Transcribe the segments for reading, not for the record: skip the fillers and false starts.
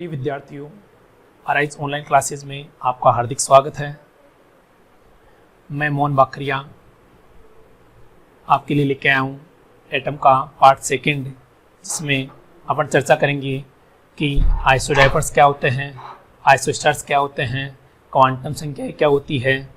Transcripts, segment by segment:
विद्यार्थियों, आरआईज online classes में आपका हार्दिक स्वागत है। मैं मोहन बाखरिया आपके लिए लेके आया हूँ एटम का पार्ट सेकंड, जिसमें अपन चर्चा करेंगे कि आइसोडाइपर्स क्या होते हैं, आइसोस्टार्स क्या होते हैं, क्वांटम संख्या क्या होती है,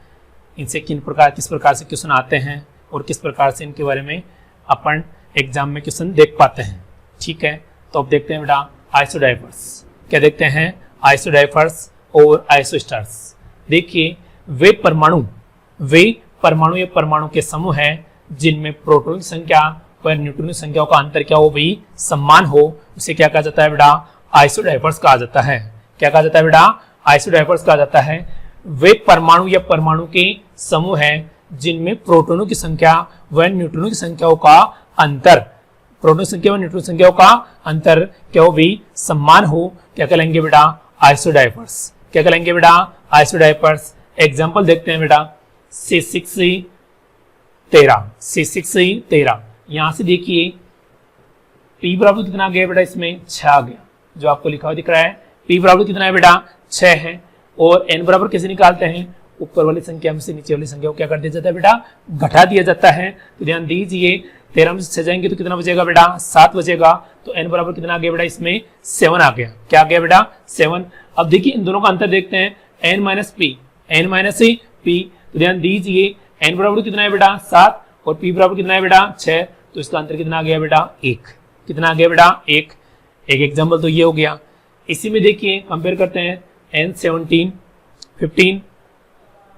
इनसे किस प्रकार से क्वेश्चन आते हैं और किस प्रकार से इनके बारे में अपन एग्जाम में क्वेश्चन देख पाते हैं। ठीक है, तो अब देखते हैं बेटा आइसोडाइपर्स क्या देखते हैं। आइसोडाइपर्स और आइसोस्टार्स, देखिए वे परमाणु या परमाणु के समूह हैं जिनमें प्रोटॉन की संख्या व न्यूट्रॉन की संख्याओं का अंतर क्या हो भी समान हो, उसे क्या कहा जाता है बेटा, आइसोडाइपर्स कहा जाता है। क्या कहा जाता है बेटा, आइसोडाइपर्स कहा जाता है। वे परमाणु या परमाणु के समूह हैं जिनमें प्रोटॉनों की संख्या व न्यूट्रॉनों की संख्याओं का अंतर, प्रोटॉन संख्या व न्यूट्रॉन संख्याओं का अंतर क्या हो भी समान हो, क्या कहलाएंगे बेटा, आइसोडाइपर्स। क्या कहलाएंगे बेटा, आइसोडाइपर्स। एग्जांपल देखते हैं बेटा, C6C13। यहां से देखिए P बराबर कितना आ गया बेटा, इसमें 6 आ गया, जो आपको लिखा हुआ दिख रहा है। P बराबर कितना है बेटा, 6 है। और N बराबर कैसे निकालते हैं, ऊपर वाली संख्या में से नीचे वाली संख्या को क्या कर दिया जाता है बेटा, घटा दिया जाता है। तो ध्यान दीजिए, 13 में से 6 जाएंगे तो कितना बचेगा बेटा, 7 बचेगा। तो n बराबर कितना आ गया बेटा, इसमें 7 आ गया। क्या आ गया बेटा, 7। अब देखिए इन दोनों का अंतर देखते हैं, n माइनस p। तो ध्यान दीजिए, n बराबर कितना है बेटा, 7 और p बराबर कितना है बेटा, 6। तो इसका अंतर कितना आ गया बेटा, 1। कितना आ गया बेटा, 1। एक एग्जाम्पल तो ये हो गया। इसी में देखिए कंपेयर करते हैं, N17 15।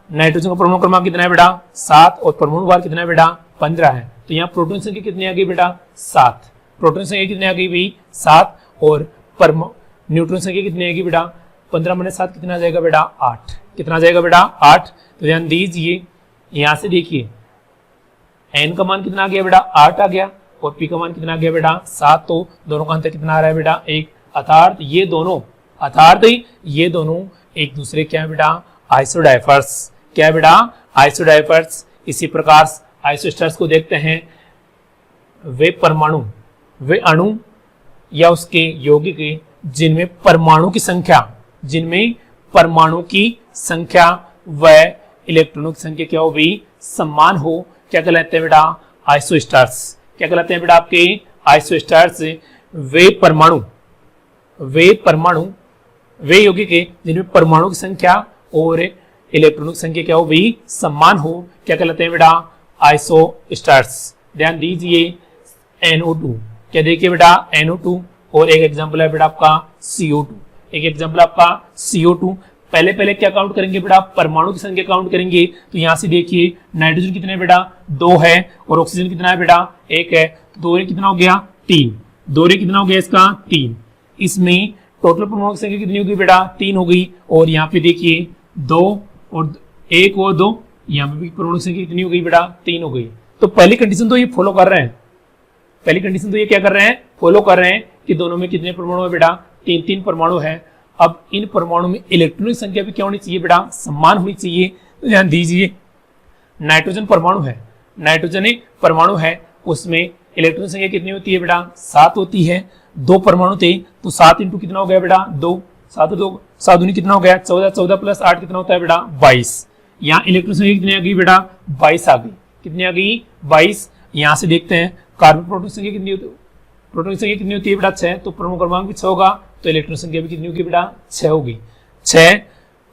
नाइट्रोजन का परमाणु क्रमांक कितना है बेटा, 7 और परमाणु भार कितना है बेटा, 15 है। तो यहाँ प्रोटॉन संख्या कितनी आ गई बेटा, 7। प्रोटॉन संख्या कितनी आ गई भाई, 7। और न्यूट्रॉन संख्या कितनी आएगी बेटा, 15 में 7 कितना आ जाएगा बेटा, 8। कितना आ जाएगा बेटा, 8। तो ध्यान दीजिए, यहाँ से देखिए n का मान कितना आ गया बेटा, 8 आ गया, और p का मान कितना आ गया बेटा, 7। तो दोनों का अंतर कितना आ रहा है बेटा, 1। अर्थात ये दोनों एक दूसरे क्या है बेटा, आइसोडाइपर्स। क्या है बेटा, आइसोडाइपर्स। इसी प्रकार आइसोस्टार्स को देखते हैं, वे अणु या उसके यौगिक जिनमें परमाणु की संख्या व इलेक्ट्रॉनों की संख्या क्या हो भी समान हो, क्या कहलाते हैं बेटा, आइसोस्टार्स। क्या कहलाते हैं बेटा आपके, आइसोस्टार्स। वे यौगिक जिनमें परमाणु की संख्या और इलेक्ट्रॉनों की संख्या क्या हो भी समान हो, क्या कहलाते हैं बेटा, आइसोस्टार्स। ध्यान दीजिए, NO2। क्या देखिए बेटा, NO2। और एक एग्जांपल है बेटा आपका CO2। पहले क्या काउंट करेंगे बेटा, परमाणु की संख्या काउंट करेंगे। तो यहां से देखिए नाइट्रोजन कितना है बेटा, 2 है, और ऑक्सीजन कितना है बेटा, 1 है। 2 कितना हो गया, 3। 2 कितना हो गया इसका, 3। इसमें टोटल परमाणु की संख्या कितनी होगी बेटा, 3 हो गई। और यहाँ पे देखिए 2 और 1 और 2, यहाँ पे भी परमाणु की संख्या कितनी हो गई बेटा, 3 हो गई। तो पहली कंडीशन तो ये फॉलो कर रहे हैं, फॉलो कर रहे हैं कि दोनों में कितने परमाणु है बेटा, 3 परमाणु है। अब इन परमाणु में इलेक्ट्रॉनों की संख्या भी क्या होनी चाहिए बेटा, समान होनी चाहिए। तो ध्यान दीजिए, नाइट्रोजन परमाणु है, उसमें इलेक्ट्रॉन संख्या कितनी होती है बेटा, 7 होती है। 2 परमाणु थे, तो 7 इंटू कितना हो गया बेटा, 2। 7 दूनी कितना हो गया, 14। 14 प्लस 8 कितना होता है बेटा, 22। यहाँ इलेक्ट्रॉन संख्या कितनी आ गई बेटा, 22 आ गई। कितनी आ गई, 22। यहाँ से देखते हैं कार्बन प्रोटॉन संख्या कितनी होती है, बेटा, 6। तो परमाणु क्रमांक भी 6 होगा, तो इलेक्ट्रॉन संख्या भी कितनी होगी बेटा, 6 होगी। 6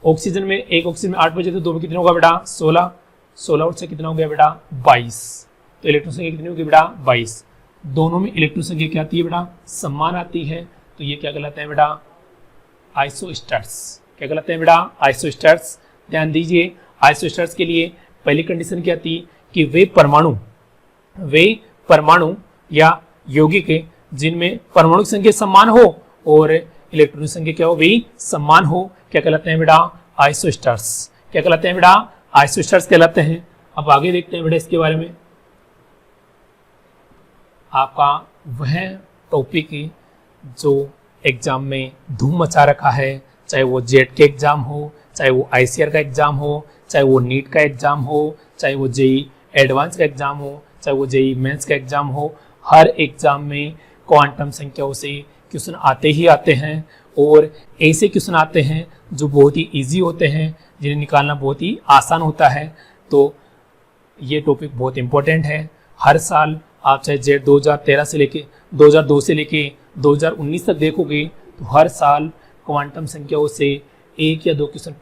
ऑक्सीजन में, एक ऑक्सीजन में 8 बचे, तो 2 में कितना होगा बेटा, 16। 16 और 6 कितना हो गया बेटा, 22। तो इलेक्ट्रॉन संख्या कितनी होगी बेटा, 22। दोनों में इलेक्ट्रॉन संख्या क्या आती है बेटा, समान आती है। तो ये क्या कहलाते हैं बेटा, आइसोस्टार्स। क्या कहलाते हैं बेटा, आइसोस्टार्स। ध्यान दीजिए, आइसोस्टार्स के लिए पहली कंडीशन क्या थी कि वे परमाणु या यौगिक जिनमें परमाणु की संख्या समान हो और इलेक्ट्रॉन की संख्या क्या हो भी समान हो, क्या कहलाते हैं बेटा, आइसोस्टार्स। क्या कहलाते हैं बेटा, आइसोस्टार्स कहलाते हैं। अब आगे देखते हैं बेटा इसके बारे में, आपका वह टॉपिक जो एग्जाम में धूम मचा रखा है, चाहे वो जेट के एग्जाम हो, चाहे वो ICAR का एग्जाम हो, चाहे वो नीट का एग्जाम हो, चाहे वो JEE एडवांस का एग्जाम हो, चाहे वो JEE मेंस का एग्जाम हो, हर एग्जाम में क्वांटम संख्याओं से क्वेश्चन आते ही आते हैं और ऐसे क्वेश्चन आते हैं जो बहुत ही इजी होते हैं, जिन्हें निकालना बहुत ही आसान होता है। तो ये टॉपिक बहुत इंपॉर्टेंट है। हर साल आप चाहे जेड 2013 से लेके 2002 से लेके 2019 तक देखोगे तो हर साल क्वांटम संख्याओं से एक या दो क्वेश्चन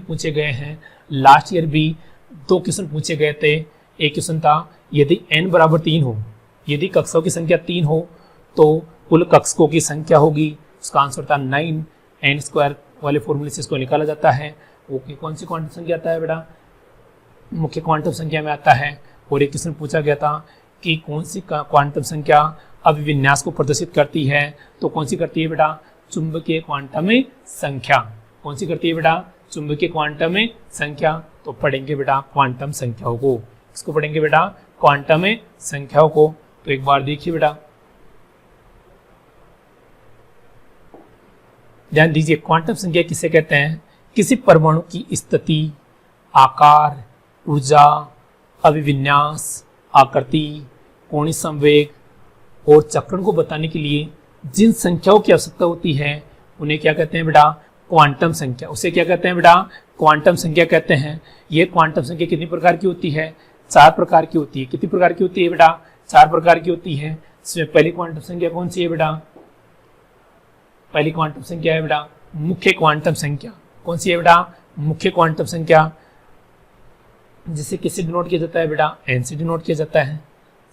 पूछे गए हैं। लास्ट ईयर भी 2 क्वेश्चन पूछे गए थे। एक क्वेश्चन था यदि n बराबर 3 हो, यदि कक्षाओं की संख्या 3 हो तो कुल कक्षकों की संख्या होगी। उसका आंसर था 9। n² वाले फॉर्मूले से इसको निकाला जाता है। ओके, कौन सी क्वांटम संख्या आता है बेटा? मुख्य क्वांटम संख्या में आता है। और एक क्वेश्चन पूछा गया था कि कौन सी क्वांटम संख्या अभिविन्यास को प्रदर्शित करती है, तो कौन सी करती है बेटा? चुंबकीय क्वांटम संख्या। कौन सी करती है बेटा? चुंबकीय क्वांटम संख्या। तो पढ़ेंगे बेटा क्वांटम संख्याओं को, इसको पढ़ेंगे बेटा क्वांटम संख्याओं को। तो एक बार देखिए बेटा, ध्यान दीजिए, क्वांटम संख्या किसे कहते हैं? किसी परमाणु की स्थिति, आकार, ऊर्जा, अभिविन्यास, आकृति, कोणीय संवेग और चक्रण को बताने के लिए जिन संख्याओं की आवश्यकता होती है उन्हें क्या कहते हैं बेटा? क्वांटम संख्या। उसे क्या कहते हैं बेटा? क्वांटम संख्या कहते हैं। ये क्वांटम संख्या कितनी प्रकार की होती है? 4 प्रकार की होती है। कितनी प्रकार की होती है बेटा? 4 प्रकार की होती है। इसमें पहली क्वांटम संख्या कौन सी है बेटा? पहली क्वांटम संख्या है बेटा मुख्य क्वांटम संख्या। कौन सी है बेटा? मुख्य क्वांटम संख्या, जिसे किससे डिनोट किया जाता है बेटा? n से डिनोट किया जाता है।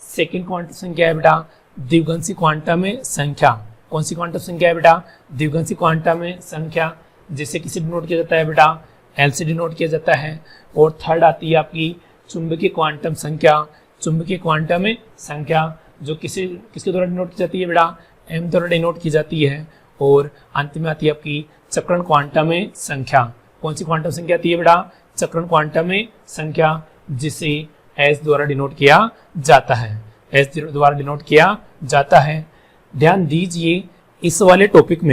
सेकेंड क्वांटम संख्या है बेटा द्विघांसी क्वांटम संख्या। कौन सी क्वांटम संख्या है बेटा? द्विघांसी क्वांटम संख्या, जिसे किससे डिनोट किया जाता है बेटा? l से डिनोट किया जाता है। और थर्ड आती है आपकी चुंबकीय क्वांटम संख्या। चुंबकीय क्वांटम संख्या जो किसके द्वारा डिनोट की जाती है बेटा? m द्वारा डिनोट की जाती है। और अंत में आती है आपकी चक्रण क्वांटम संख्या। कौन सी क्वांटम संख्या आती है बेटा? चक्रण क्वांटम संख्या, जिसे s द्वारा डिनोट किया जाता है। s द्वारा डिनोट किया जाता है। ध्यान दीजिए, इस वाले टॉपिक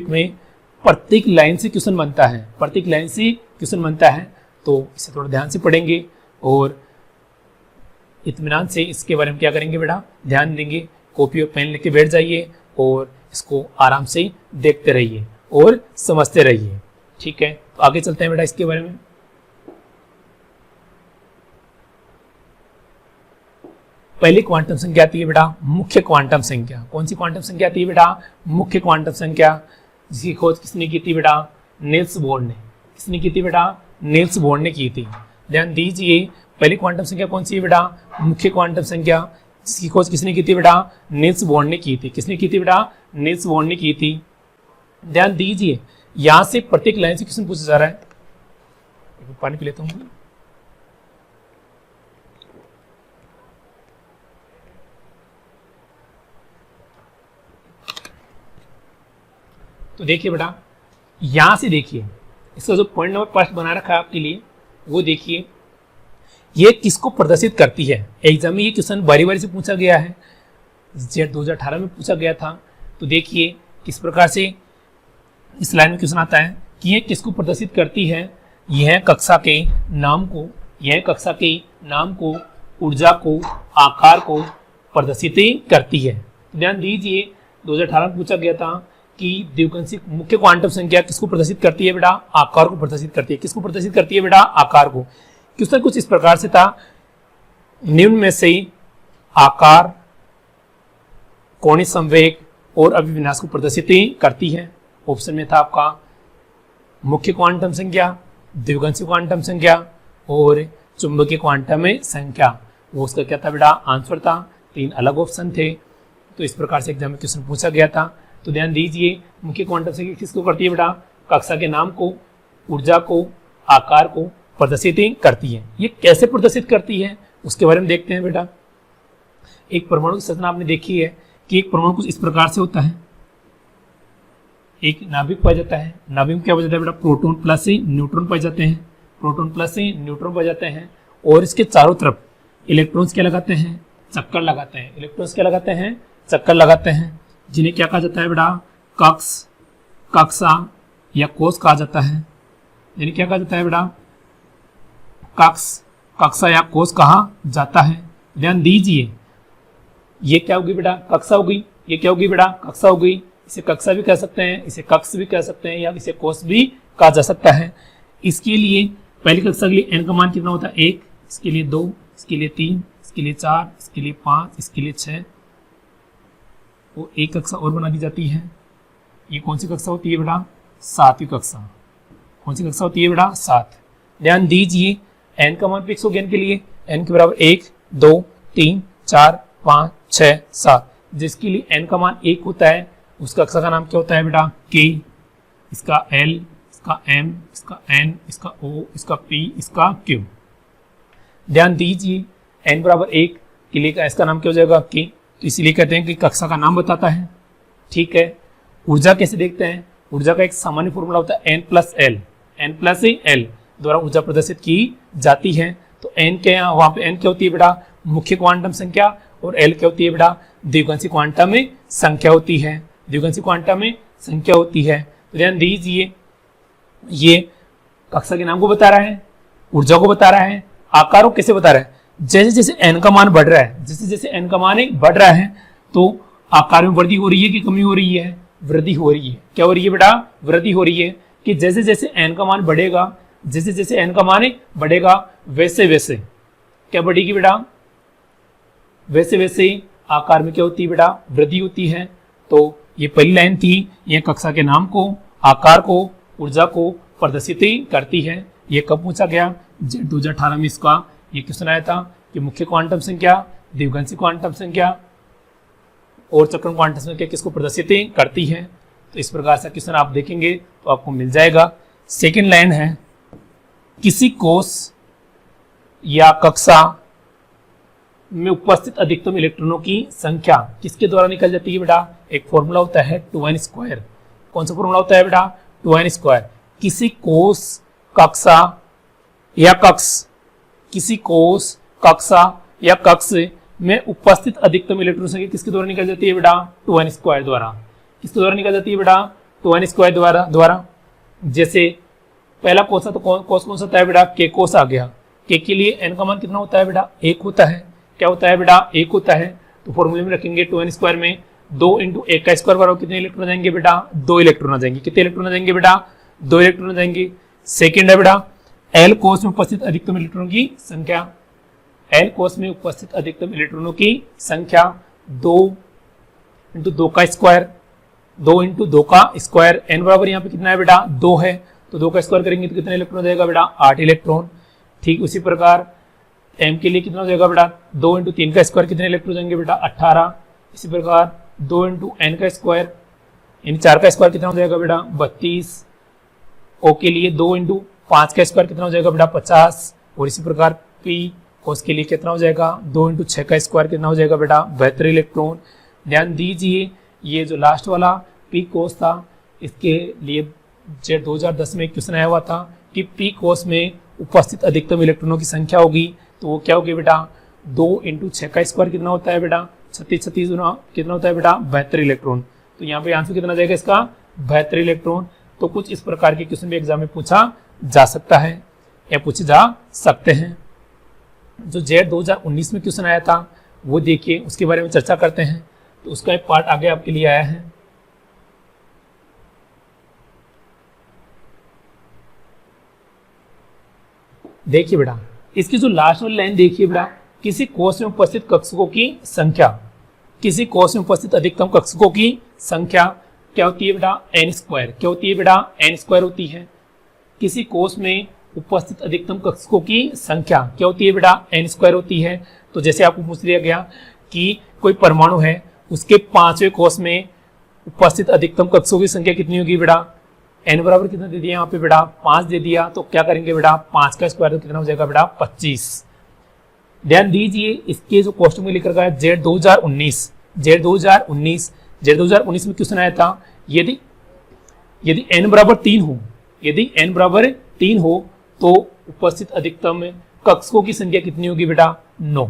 में प्रत्येक लाइन से क्वेश्चन बनता है। प्रत्येक लाइन से क्वेश्चन बनता है, तो इसे थोड़ा ध्यान से पढ़ेंगे और इत्मीनान से इसके बारे में क्या करेंगे बेटा? ध्यान देंगे। कॉपी और पेन लेके बैठ जाइए और इसको आराम से देखते रहिए और समझते रहिए। ठीक है, तो आगे चलते हैं बेटा इसके बारे में। पहली क्वांटम संख्या आती है बेटा मुख्य क्वांटम संख्या। कौन सी क्वांटम संख्या आती है बेटा? मुख्य क्वांटम संख्या, जिसकी खोज किसने की थी बेटा? नील्स बोर ने। किसने की थी बेटा? नील्स बोर ने की थी। ध्यान दीजिए, पहली क्वांटम संख्या कौन सी है बेटा? मुख्य क्वांटम संख्या, जिसकी खोज किसने की थी बेटा? नील्स बोर ने की थी। किसने की थी बेटा? नील्स बोर ने की थी। ध्यान दीजिए, यहां से प्रत्येक लाइन से क्वेश्चन पूछा जा रहा है। पानी पी लेता हूं। तो देखिए बेटा, यहां से देखिए, इसका जो पॉइंट नंबर फर्स्ट बना रखा है आपके लिए, वो देखिए ये किसको प्रदर्शित करती है। एग्जाम में ये क्वेश्चन बारी बारी से पूछा गया है, जेड 2018 में पूछा गया था। तो देखिए किस प्रकार से इस लाइन में क्वेश्चन आता है कि यह किसको प्रदर्शित करती है। यह कक्षा के नाम को, यह कक्षा के नाम को, ऊर्जा को, आकार को प्रदर्शित करती है। ध्यान दीजिए, 2018 में पूछा गया था कि द्विघांसी मुख्य क्वांटम संख्या किसको प्रदर्शित करती है बेटा? आकार को प्रदर्शित करती है। किसको प्रदर्शित करती है बेटा? आकार को। क्वेश्चन कुछ इस प्रकार से था, निम्न में से आकार, कोणीय संवेग और अभिविन्यास को प्रदर्शित करती है। ऑप्शन में था आपका मुख्य क्वांटम संख्या, द्विघांसी क्वांटम संख्या और चुंबकीय क्वांटम संख्या। वो उसका क्या था बेटा? आंसर था। 3 अलग ऑप्शन थे। तो इस प्रकार से एग्जाम में क्वेश्चन पूछा गया था। तो ध्यान दीजिए, मुख्य क्वांटम संख्या किसको करती है बेटा? कक्षा के नाम को, ऊर्जा को, आकार को प्रदर्शित करती है। ये कैसे प्रदर्शित करती है उसके बारे में देखते हैं बेटा। एक परमाणु की संरचना आपने देखी है कि एक परमाणु कुछ इस प्रकार से होता है। एक नाभिक पाया जाता है। नाभिक में क्या पाया जाता है बेटा? प्रोटॉन प्लस से न्यूट्रॉन पाए जाते हैं। प्रोटॉन प्लस से न्यूट्रॉन पाए जाते हैं और इसके चारों तरफ इलेक्ट्रॉन्स क्या लगाते हैं? चक्कर लगाते हैं। इलेक्ट्रॉन्स क्या लगाते हैं? चक्कर लगाते हैं, जिन्हें क्या कहा जाता है बेटा? कक्ष, कक्षा या कोष कहा जाता है। जिन्हें क्या कहा जाता है बेटा? कक्ष, कक्षा या कोष कहा जाता है। ध्यान दीजिए, ये क्या होगी बेटा? कक्षा होगी। ये क्या होगी बेटा? कक्षा होगी। इसे कक्षा भी कह सकते हैं, इसे कक्ष भी कह सकते हैं, या इसे कोष भी कहा जा सकता है। इसके लिए पहली कक्षा के लिए n का मान कितना होता है 1, इसके लिए 2, इसके लिए 3, इसके लिए 4, इसके लिए 5, इसके लिए 6, वो एक कक्षा और बना दी जाती है। ये कौन सी कक्षा होती है बेटा? 7वीं कक्षा। कौन सी कक्षा होती है बेटा? 7। ध्यान दीजिए n का मान फिक्स हो गया n के लिए, n के बराबर 1, 2, 3, 4, 5, 6, 7, जिसके लिए n का मान 1 होता है उस कक्षा का नाम क्या होता है बेटा? k, इसका l, इसका m, इसका n, इसका o, इसका p, इसका q। ध्यान दीजिए n बराबर 1 के लिए इसका नाम क्या हो जाएगा? k, तो इसीलिए कहते हैं कि कक्षा का नाम बताता है। ठीक है, ऊर्जा कैसे देखते हैं? ऊर्जा का एक सामान्य फॉर्मूला होता है n प्लस l द्वारा ऊर्जा प्रदर्शित की जाती है। तो n के यहाँ वहां पे n क्या होती है बेटा? मुख्य क्वांटम संख्या, और l क्या होती है बेटा? द्विघांसी क्वांटम में संख्या होती है। द्विघांसी क्वांटम में संख्या होती है। तो ध्यान दीजिए ये कक्षा के नाम को बता रहा है, ऊर्जा को बता रहा है, आकार को कैसे बता रहा है? जैसे जैसे n का मान बढ़ रहा है, जैसे जैसे n का मान बढ़ रहा है तो आकार में वृद्धि हो रही है कि कमी हो रही है? वृद्धि हो रही है। क्या हो रही है बेटा? वृद्धि हो रही है कि जैसे जैसे n का मान बढ़ेगा, जैसे जैसे n का मान बढ़ेगा वैसे वैसे क्या बढ़ेगी बेटा? वैसे वैसे आकार में क्या होती है बेटा? वृद्धि होती है। तो ये पहली लाइन थी, यह कक्षा के नाम को, आकार को, ऊर्जा को प्रदर्शित करती है। ये कब पूछा गया? 2018 में इसका ये क्वेश्चन आया था कि मुख्य क्वांटम संख्या, द्विघांसी क्वांटम संख्या और चक्रण क्वांटम संख्या किसको प्रदर्शित करती है। तो इस प्रकार से क्वेश्चन आप देखेंगे तो आपको मिल जाएगा। सेकेंड लाइन है, किसी कोष या कक्षा में उपस्थित अधिकतम इलेक्ट्रॉनों की संख्या किसके द्वारा निकल जाती है बेटा? एक फॉर्मूला होता है 2n²। कौन सा फॉर्मूला होता है बेटा? 2n²। किसी कोष, कक्षा या कक्ष, किसी कोष, कक्षा या कक्ष में उपस्थित अधिकतम इलेक्ट्रॉन संख्या किसके द्वारा निकल जाती है बेटा? 2n² द्वारा। किसके द्वारा निकल जाती है बेटा? 2n² द्वारा। जैसे पहला कोष तो कोष कौन सा होता है बेटा? k कोष आ गया। k के लिए n का मान कितना होता है बेटा? 1 होता है। क्या होता है बेटा? 1 होता है। तो फॉर्मूले में रखेंगे 2n² में 2 × 1 का स्क्वायर बराबर कितने इलेक्ट्रॉन आ जाएंगे बेटा? 2 इलेक्ट्रॉन आ जाएंगे। कितने इलेक्ट्रॉन आ जाएंगे बेटा? 2 इलेक्ट्रॉन आ जाएंगे। सेकेंड है बेटा l कोष में उपस्थित अधिकतम इलेक्ट्रॉनों की संख्या। l कोष में उपस्थित अधिकतम इलेक्ट्रॉनों की संख्या 2 × 2 का स्क्वायर, 2 × 2 का स्क्वायर। n बराबर यहाँ पे कितना है बेटा? 2 है। तो 2 का स्क्वायर करेंगे तो कितने इलेक्ट्रॉन हो जाएगा बेटा? 8 इलेक्ट्रॉन। ठीक उसी प्रकार m के लिए कितना हो जाएगा बेटा? 2 × 3 का स्क्वायर कितने इलेक्ट्रॉन हो जाएंगे बेटा? 18। इसी प्रकार 2 × n का स्क्वायर, यानी 4 का स्क्वायर कितना हो जाएगा बेटा? 32। o के लिए 2 × 5 का स्क्वायर कितना हो जाएगा बेटा? 50। और इसी प्रकार p कोष के लिए कितना हो जाएगा? 2 × 6 का स्क्वायर कितना हो जाएगा बेटा? 72 इलेक्ट्रॉन। ध्यान दीजिए ये जो लास्ट वाला p कोष था इसके लिए 2010 में क्वेश्चन आया हुआ था कि p कोष में उपस्थित अधिकतम इलेक्ट्रॉनों की संख्या होगी तो वो क्या होगी बेटा? 2 × 6 का स्क्वायर कितना होता है बेटा? 36 गुना कितना होता है बेटा? 72 इलेक्ट्रॉन। तो यहाँ पे आंसर कितना जाएगा इसका? 72 इलेक्ट्रॉन। तो कुछ इस प्रकार के क्वेश्चन भी एग्जाम में पूछा जा सकता है या पूछे जा सकते हैं। जो जेड 2019 में क्वेश्चन आया था वो देखिए, उसके बारे में चर्चा करते हैं। तो उसका एक पार्ट आगे आपके लिए आया है। देखिए बेटा इसकी जो लास्ट वाली लाइन देखिए बेटा, किसी कोष में उपस्थित कक्षकों की संख्या, किसी कोष में उपस्थित अधिकतम कक्षकों की संख्या क्या होती है बेटा? n²। क्या होती है बेटा? n² होती है। किसी कोष में उपस्थित अधिकतम कक्षकों की संख्या क्या होती है बेटा? n² होती है। तो जैसे आपको पूछ लिया गया कि कोई परमाणु है, उसके 5वें कोष में उपस्थित अधिकतम कक्षकों की संख्या कितनी होगी बेटा? n बराबर कितना दे दिया यहाँ पे बेटा? 5 दे दिया। तो क्या करेंगे बेटा? 5 का स्क्वायर तो कितना हो जाएगा बेटा? 25। ध्यान दीजिए इसके जो क्वेश्चन में लिखा गया जेड 2019 में क्वेश्चन आया था, यदि n बराबर 3 हो, यदि n बराबर 3 हो तो उपस्थित अधिकतम कक्षकों की संख्या कितनी होगी बेटा? 9।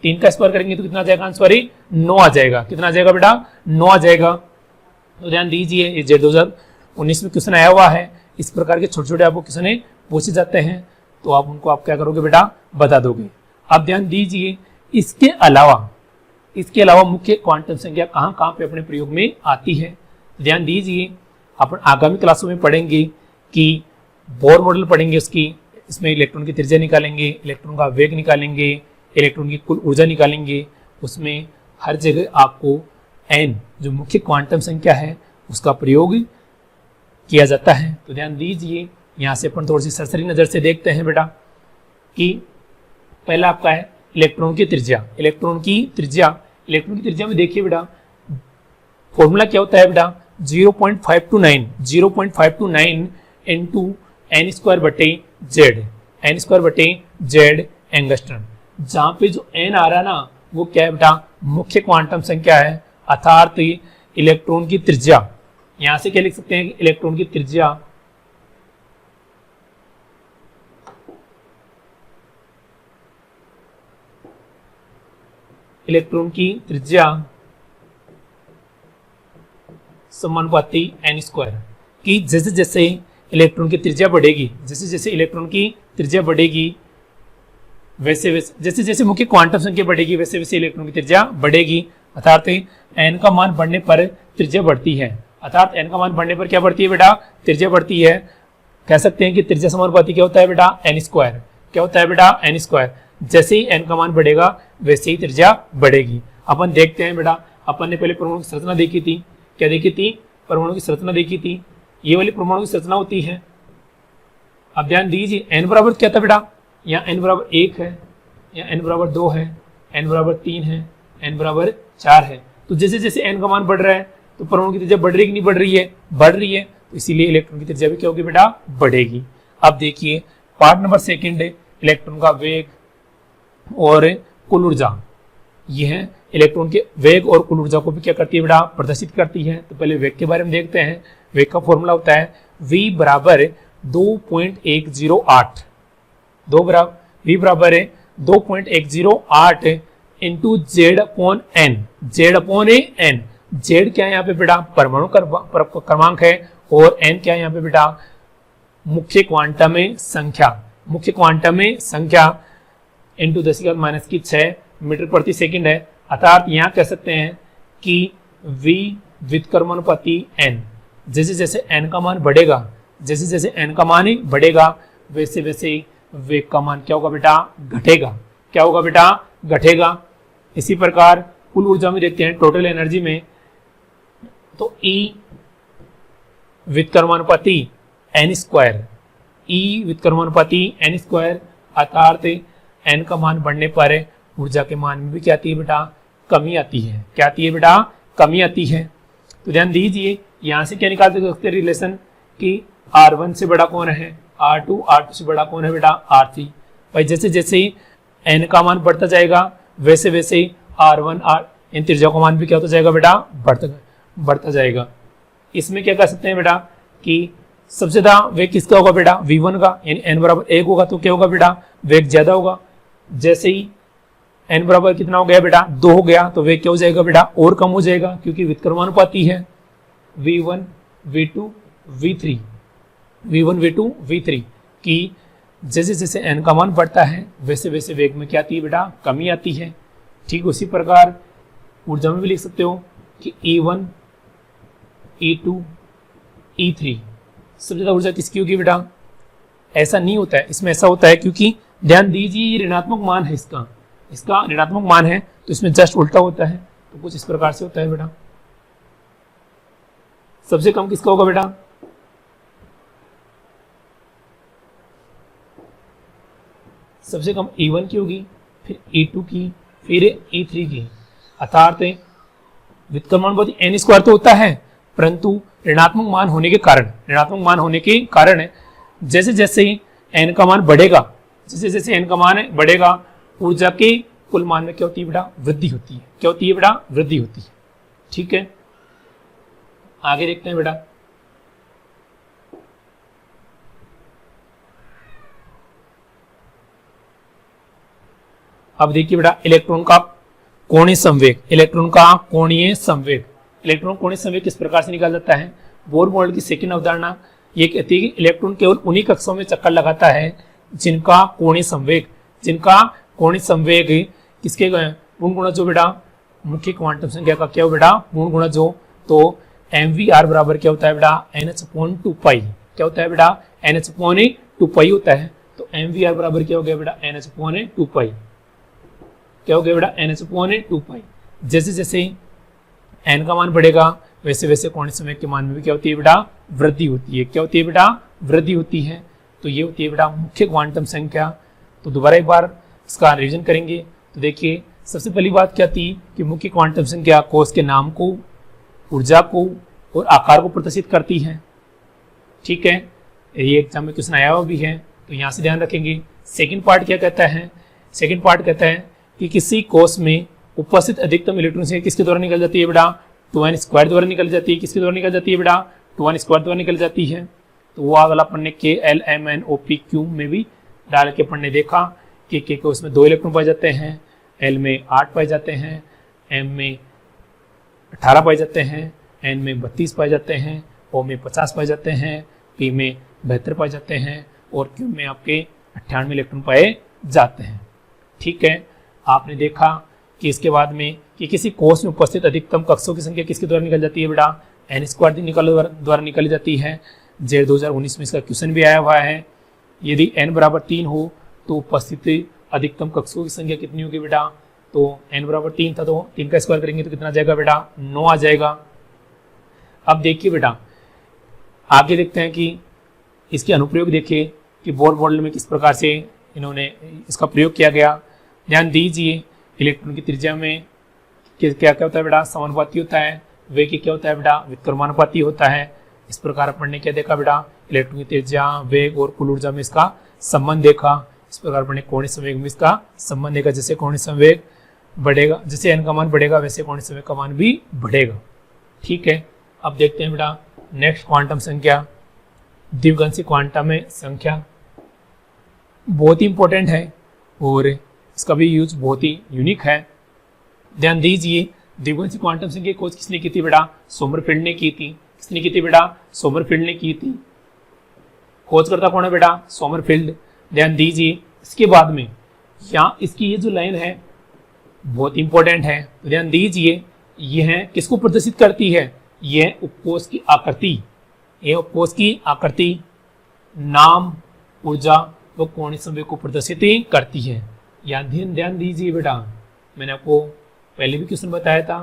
3 का स्क्वायर करेंगे तो कितना आ जाएगा? आंसर 9 आ जाएगा। कितना आ जाएगा बेटा? 9 आ जाएगा। तो ध्यान दीजिए ये जेड 2019 में क्वेश्चन आया हुआ है। इस प्रकार के छोटे छोटे आपको क्वेश्चन पूछे जाते हैं तो आप उनको आप क्या करोगे बेटा? बता दोगे। अब ध्यान दीजिए इसके अलावा मुख्य क्वांटम संख्या कहाँ कहाँ पे अपने प्रयोग में आती है। ध्यान दीजिए, अपन आगामी क्लासों में पढ़ेंगे कि बोर मॉडल पढ़ेंगे, उसकी इसमें इलेक्ट्रॉन की त्रिज्या निकालेंगे, इलेक्ट्रॉन का वेग निकालेंगे, इलेक्ट्रॉन की कुल ऊर्जा निकालेंगे। उसमें हर जगह आपको n जो मुख्य क्वांटम संख्या है उसका प्रयोग किया जाता है। तो ध्यान दीजिए, यहाँ से अपन थोड़ी सी सरसरी नज़र से देखते हैं बेटा कि पहला आपका है इलेक्ट्रॉन की त्रिज्या। इलेक्ट्रॉन की त्रिज्या में देखिए बेटा, फॉर्मूला क्या होता है बेटा, 0.529 इंटू एन स्क्वायर बटे जेड एंगस्ट्रम। जहाँ पे जो एन आ रहा है ना, वो क्या है बेटा, मुख्य क्वांटम संख्या है, अर्थात इलेक्ट्रॉन की त्रिज्या। यहां से क्या लिख सकते हैं कि इलेक्ट्रॉन की त्रिज्या समानुपाती एन स्क्वायर, कि जैसे जैसे इलेक्ट्रॉन की त्रिज्या बढ़ेगी, वैसे वैसे जैसे जैसे मुख्य क्वांटम संख्या बढ़ेगी वैसे वैसे इलेक्ट्रॉन की त्रिज्या बढ़ेगी। अर्थात एन का मान बढ़ने पर त्रिज्या बढ़ती है। अर्थात एन का मान बढ़ने पर क्या बढ़ती है बेटा, त्रिज्या बढ़ती है। कह सकते हैं कि त्रिज्या समानुपाती क्या होता है बेटा, एन स्क्वायर। क्या होता है बेटा, एन स्क्वायर। जैसे ही एन का मान बढ़ेगा वैसे ही त्रिज्या बढ़ेगी। अपन देखते हैं बेटा, अपन ने पहले परमाणु की संरचना देखी थी। क्या देखी थी, परमाणु की संरचना देखी थी। ये वाली परमाणु की संरचना होती है। अब ध्यान दीजिए, एन बराबर क्या था बेटा, यहाँ एन बराबर 1 है, यहाँ एन बराबर 2 है, एन बराबर 3 है, एन बराबर 4 है। तो जैसे जैसे एन का मान बढ़ रहा है तो परमाणु की त्रिज्या बढ़ रही है कि नहीं बढ़ रही है, बढ़ रही है। तो इसीलिए इलेक्ट्रॉन की त्रिज्या भी क्या होगी बेटा, बढ़ेगी। अब देखिए पार्ट नंबर 2 इलेक्ट्रॉन का वेग और कुल ऊर्जा। यह इलेक्ट्रॉन के वेग और कुल ऊर्जा को भी क्या करती है बेटा, प्रदर्शित करती है। तो पहले वेग के बारे में देखते हैं। वेग का फॉर्मूला होता है v बराबर 2.108, v बराबर 2.108 into Z upon N. Z क्या है यहाँ पे बेटा, परमाणु क्रमांक है, और एन क्या है यहाँ पे बेटा, मुख्य क्वांटम संख्या इंटू 10⁻⁻⁶ मीटर प्रति सेकंड है। अर्थात यहाँ कह सकते हैं कि v व्युत्क्रमानुपाती n, जैसे जैसे n का मान बढ़ेगा वैसे वैसे वेग का मान क्या होगा बेटा, घटेगा। इसी प्रकार कुल ऊर्जा में देखते हैं, टोटल एनर्जी में, तो E व्युत्क्रमानुपाती n स्क्वायर, अर्थात n का मान बढ़ने पर ऊर्जा के मान में भी क्या आती है बेटा, कमी आती है। क्या आती है बेटा, कमी आती है। तो ध्यान दीजिए, यहां से क्या निकाल सकते हैं रिलेशन कि R1 से बड़ा कौन है, R2 से बड़ा कौन है बेटा, R3। भाई जैसे जैसे n का मान बढ़ता जाएगा वैसे वैसे R1 इन त्रिज्या का मान भी क्या होता जाएगा बेटा, बढ़ता जाएगा। इसमें क्या कर सकते हैं बेटा कि सबसे ज्यादा वेग किसका होगा बेटा, V1 का, यानी n बराबर 1 होगा तो क्या होगा बेटा, वेग ज्यादा होगा। जैसे ही n बराबर कितना हो गया बेटा, 2 हो गया, तो वेग क्या हो जाएगा बेटा, और कम हो जाएगा, क्योंकि व्युत्क्रमानुपाती है। V1 V2 V3 कि जैसे जैसे n का मान बढ़ता है वैसे वैसे वेग में क्या आती है बेटा, कमी आती है। ठीक उसी प्रकार ऊर्जा में भी लिख सकते हो कि E1 E2 E3 सबसे ज्यादा ऊर्जा किसकी होगी बेटा, ऐसा नहीं होता है, इसमें ऐसा होता है क्योंकि ध्यान दीजिए ऋणात्मक मान है, इसका ऋणात्मक मान है, तो इसमें जस्ट उल्टा होता है। तो कुछ इस प्रकार से होता है बेटा। सबसे कम किसका होगा बेटा, सबसे कम E1 की होगी, फिर E2 की, फिर E3 की। अर्थात व्युत्क्रमानुपाती n स्क्वायर तो होता है, परंतु ऋणात्मक मान होने के कारण जैसे जैसे n का मान बढ़ेगा, ऊर्जा के कुल मान में क्या होती है बेटा, वृद्धि होती है। ठीक है, आगे देखते हैं बेटा। अब देखिए बेटा, इलेक्ट्रॉन का कोणीय संवेग किस प्रकार से निकाला जाता है। बोर मॉडल की सेकंड अवधारणा ये कहती है कि इलेक्ट्रॉन केवल उन्हीं कक्षों में चक्कर लगाता है जिनका कोणीय संवेग किसके पूर्ण गुणज हो बेटा, मुख्य क्वांटम संख्या का क्या हो बेटा, पूर्ण गुणज हो। तो mvr बराबर क्या होता है बेटा NH/2 क्या होता है बेटा NH/2 होता है। तो mvr बराबर क्या हो गया बेटा NH/2 क्या हो गया बेटा NH/2। जैसे जैसे n का मान बढ़ेगा वैसे वैसे कोणीय संवेग के मान में भी क्या होती है बेटा वृद्धि होती है। क्या होती है बेटा वृद्धि होती है। तो ये होती है बेटा मुख्य क्वांटम संख्या। तो दोबारा एक बार इसका रिवीजन करेंगे। तो देखिए सबसे पहली बात क्या थी कि मुख्य क्वांटम संख्या कोश के नाम को, ऊर्जा को और आकार को प्रदर्शित करती है। ठीक है, ये एग्जाम में क्वेश्चन आया हुआ भी है, तो यहाँ से ध्यान रखेंगे। सेकंड पार्ट क्या कहता है, सेकंड पार्ट कहता है कि किसी कोश में उपस्थित अधिकतम इलेक्ट्रॉन संख्या किसके द्वारा निकल जाती है बेटा 2n² द्वारा निकल जाती है। किसके द्वारा निकल जाती है बेटा 2n² द्वारा निकल जाती है। तो वो अगला पढ़ने के LMNOPQ में भी डाल के पढ़ने देखा कि उसमें 2 इलेक्ट्रॉन पाए जाते हैं, L में 8 पाए जाते हैं, M में 18 पाए जाते हैं, N में 32 पाए जाते हैं, O में 50 पाए जाते हैं, P में 72 पाए जाते हैं और Q में आपके 98 इलेक्ट्रॉन पाए जाते हैं। ठीक है, आपने देखा कि इसके बाद में कि किसी कोश में उपस्थित अधिकतम कक्षों की संख्या किसके द्वारा निकल जाती है बेटा n² द्वारा निकल जाती है। जेड 2019 में इसका क्वेश्चन भी आया हुआ है। यदि n बराबर 3 हो तो उपस्थित अधिकतम कक्षों की संख्या कितनी होगी बेटा, तो n बराबर 3 था तो 3 का स्क्वायर करेंगे तो कितना आ जाएगा बेटा 9 आ जाएगा। अब देखिए बेटा आगे देखते हैं कि इसके अनुप्रयोग देखिए कि बोर मॉडल में किस प्रकार से इन्होंने इसका प्रयोग किया गया। ध्यान दीजिए इलेक्ट्रॉन की त्रिज्या में क्या क्या होता है बेटा समानुपाती होता है, वेग की क्या होता है बेटा व्युत्क्रमानुपाती होता है। इस प्रकार अपन ने क्या देखा बेटा इलेक्ट्रॉन की त्रिज्या, वेग और कुल ऊर्जा में इसका संबंध देखा। इस प्रकार अपन ने कोणीय संवेग में इसका संबंध देखा। जैसे कोणीय संवेग बढ़ेगा, जैसे n का मान बढ़ेगा वैसे कोणीय संवेग का मान भी बढ़ेगा। ठीक है, अब देखते हैं बेटा नेक्स्ट क्वांटम संख्या द्विवंशी क्वांटम संख्या। बहुत ही इंपॉर्टेंट है और इसका भी यूज बहुत ही यूनिक है। ध्यान दीजिए द्विवंशी क्वांटम संख्या की खोज किसने की थी बेटा सोमरफेल्ड ने की थी। किसने की थी बेटा सोमरफेल्ड ने की थी। खोज करता कौन है बेटा सोमरफेल्ड। ध्यान दीजिए इसके बाद में यहाँ इसकी ये जो लाइन है बहुत इंपॉर्टेंट है। तो ध्यान दीजिए यह किसको प्रदर्शित करती है, यह उपकोष की आकृति, यह उपकोष की आकृति नाम, ऊर्जा व कोणीय संवेग को प्रदर्शित करती है। ध्यान दीजिए बेटा मैंने आपको पहले भी क्वेश्चन बताया था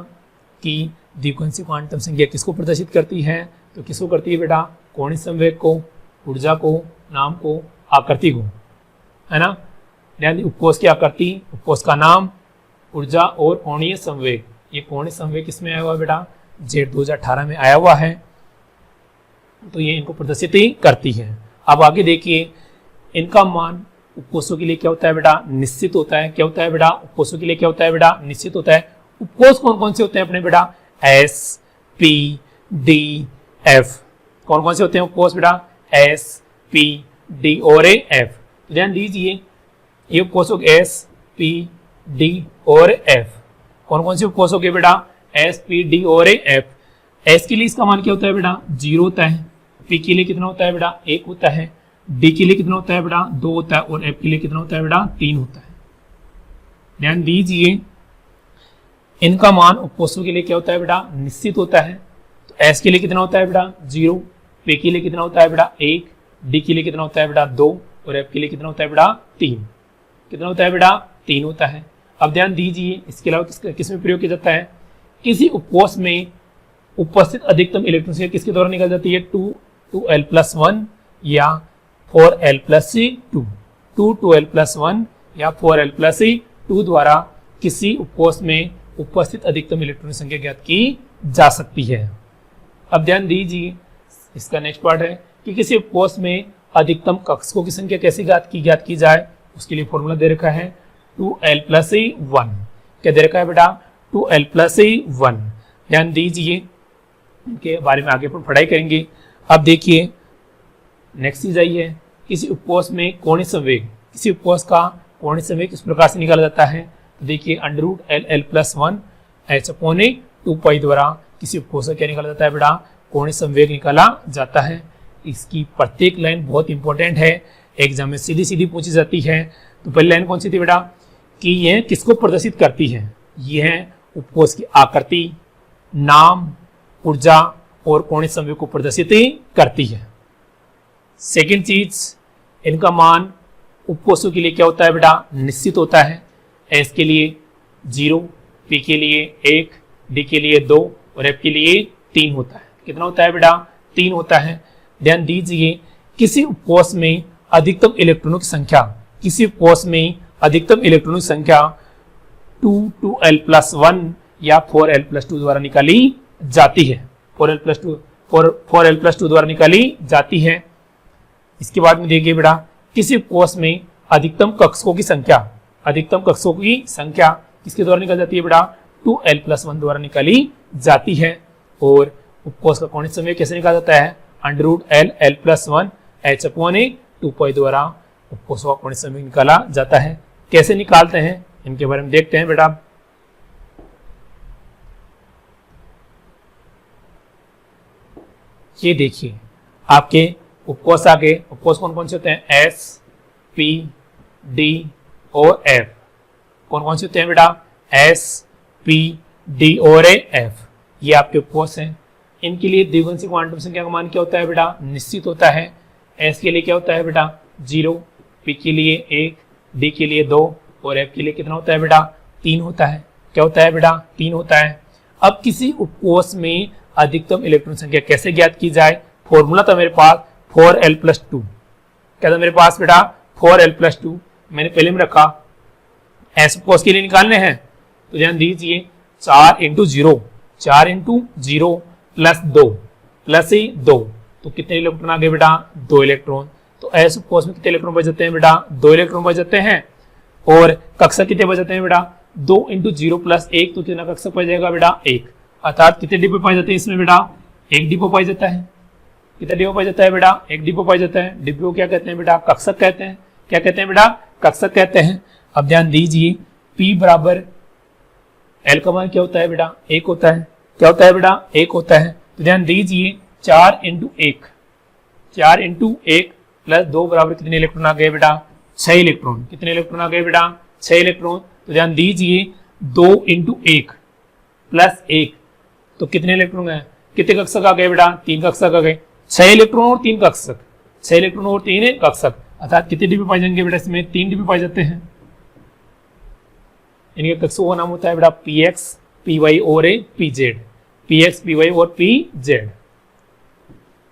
कि द्विवंशी क्वांटम संख्या किसको प्रदर्शित करती है, तो किसको करती है बेटा कोणीय संवेग को, ऊर्जा को, नाम को, आकृति को, है ना। ध्यान उपकोष की आकृति, उपकोष का नाम, ऊर्जा और कोणीय संवेग। ये कोणीय संवेग किसमें आया हुआ बेटा जेड 2018 में आया हुआ है। तो ये इनको प्रदर्शित करती है। अब आगे देखिए इनका मान उपकोषों के लिए क्या होता है बेटा निश्चित होता है। क्या होता है बेटा उपकोषों के लिए क्या होता है बेटा निश्चित होता है। उपकोष कौन कौन से होते हैं अपने बेटा S, P, D, F। कौन कौन से होते हैं उपकोष बेटा S, P, D और F। ध्यान दीजिए ये उपकोष हो गए S, P, D और F। कौन कौन से उपकोष हो गए बेटा S, P, D और F। S के लिए इसका मान क्या होता है बेटा 0 होता है। P के लिए कितना होता है बेटा 1 होता है। D के लिए कितना होता है बेटा 2 होता है और F के लिए कितना होता है बेटा 3 होता है। ध्यान दीजिए इनका मान उपकोषों के लिए क्या होता है बेटा निश्चित होता है। तो S के लिए कितना होता है बेटा 0, P के लिए कितना होता है बेटा 1, D के लिए कितना होता है बेटा 2 और F के लिए कितना होता है बेटा 3। कितना होता है बेटा 3 होता है। अब ध्यान दीजिए इसके अलावा किस में प्रयोग किया जाता है, किसी उपकोष में उपस्थित अधिकतम इलेक्ट्रॉन संख्या किसके द्वारा निकल जाती है 2l+1 या 4l+2, 2l+1 या 4l+2 द्वारा किसी उपकोष में उपस्थित अधिकतम इलेक्ट्रॉन संख्या ज्ञात की जा सकती है। अब ध्यान दीजिए इसका नेक्स्ट पार्ट है कि किसी उपकोष में अधिकतम कक्षकों की संख्या कैसे ज्ञात की जाए। उसके लिए फॉर्मूला दे रखा है 2l+1। क्या दे रखा है बेटा 2l+1। ध्यान दीजिए इनके बारे में आगे पर पढ़ाई करेंगे। अब देखिए नेक्स्ट चीज आई है किसी उपकोष में कोणीय संवेग, किसी उपकोष का कोणीय संवेग इस प्रकार से निकाला जाता है। तो देखिए √LL+1 h/2π द्वारा किसी उपकोष का क्या निकाला जाता है बेटा कोणीय संवेग निकाला जाता है। इसकी प्रत्येक लाइन बहुत इंपॉर्टेंट है, एग्जाम में सीधी सीधी पूछी जाती है। तो पहली लाइन कौन सी थी बेटा कि यह किसको प्रदर्शित करती है, यह उपकोष की आकृति, नाम, ऊर्जा और कोणिक संवेग को प्रदर्शित करती है। सेकंड चीज, इनका मान उपकोषों के लिए क्या होता है बेटा, निश्चित होता है। एस के लिए 0, पी के लिए 1, डी के लिए 2 और एफ के लिए 3 होता है। कितना होता है बेटा, 3 होता है। ध्यान दीजिए, किसी उपकोष में अधिकतम इलेक्ट्रॉनों की संख्या, किसी उपकोष में अधिकतम इलेक्ट्रॉनों की संख्या 2l+1 या 4l+2 द्वारा निकाली जाती है। 4l+2 द्वारा निकाली जाती है। इसके बाद में देखिए बेटा, किसी कोष में अधिकतम कक्षकों की संख्या, अधिकतम कक्षकों की संख्या किसके द्वारा निकाली जाती है बेटा, 2l+1 द्वारा निकाली जाती है। और उपकोष का कोणिक संवेग कैसे निकाला जाता है, √l+1 h/a 2π द्वारा उपकोष का कोणिक संवेग निकाला जाता है। कैसे निकालते हैं इनके बारे में देखते हैं बेटा। ये देखिए, आपके उपकोष आगे, उपकोष कौन कौन से होते हैं, एस, पी, डी और एफ। कौन कौन से होते हैं बेटा, एस, पी, डी और एफ। ये आपके उपकोष हैं। इनके लिए द्विगुणित क्वांटम संख्या का मान क्या होता है बेटा, निश्चित होता है। एस के लिए क्या होता है बेटा, 0, पी के लिए 1, डी के लिए 2 और एफ के लिए कितना होता है बेटा, 3 होता है। क्या होता है बेटा, 3 होता है। अब किसी उपकोष में अधिकतम इलेक्ट्रॉन संख्या कैसे ज्ञात की जाए, फॉर्मूला था मेरे पास 4l+2। क्या था मेरे पास बेटा, 4l+2। मैंने पहले में रखा, एस उपकोष के लिए निकालने हैं तो ध्यान दीजिए, 4 × 0, 4 × 0 + 2 + 2, तो कितने इलेक्ट्रॉन आ गए बेटा, 2 इलेक्ट्रॉन। तो एस उपकोष में कितने इलेक्ट्रॉन बच जाते हैं बेटा, 2 इलेक्ट्रॉन बच जाते हैं। और कक्षक कितने बच जाते हैं बेटा, 2 × 0 + 1, तो कितना कक्षक पाया जाएगा बेटा, 1। अर्थात कितने डिपो पाए जाते हैं इसमें बेटा, 1 डिपो पाया जाता है। कितना डिपो पाया जाता है बेटा, 1 डिपो पाया जाता है। डिपो को क्या कहते हैं बेटा, कक्षक कहते हैं। क्या कहते हैं बेटा, कक्षक कहते हैं। अब ध्यान दीजिए, P बराबर L का मान क्या होता है बेटा, 1 होता है। क्या होता है बेटा, 1 होता है। तो ध्यान दीजिए, 4 × 1, 4 × 1 + 2 बराबर कितने इलेक्ट्रॉन आ गए बेटा, 6 इलेक्ट्रॉन। कितने इलेक्ट्रॉन आ गए बेटा, 6 इलेक्ट्रॉन। तो ध्यान दीजिए, 2 × 1 + 1, तो कितने इलेक्ट्रॉन है, कितने कक्षक आ गए बेटा, 3 कक्षक आ गए। 6 इलेक्ट्रॉन और 3 कक्षक, 6 इलेक्ट्रॉन और 3 कक्षक, अर्थात कितने डिब्बे पाए जाएंगे बेटा, इसमें 3 डिब्बे पाए जाते हैं। इनके कक्षकों का नाम होता है बेटा px, py और pz। px, py और pz,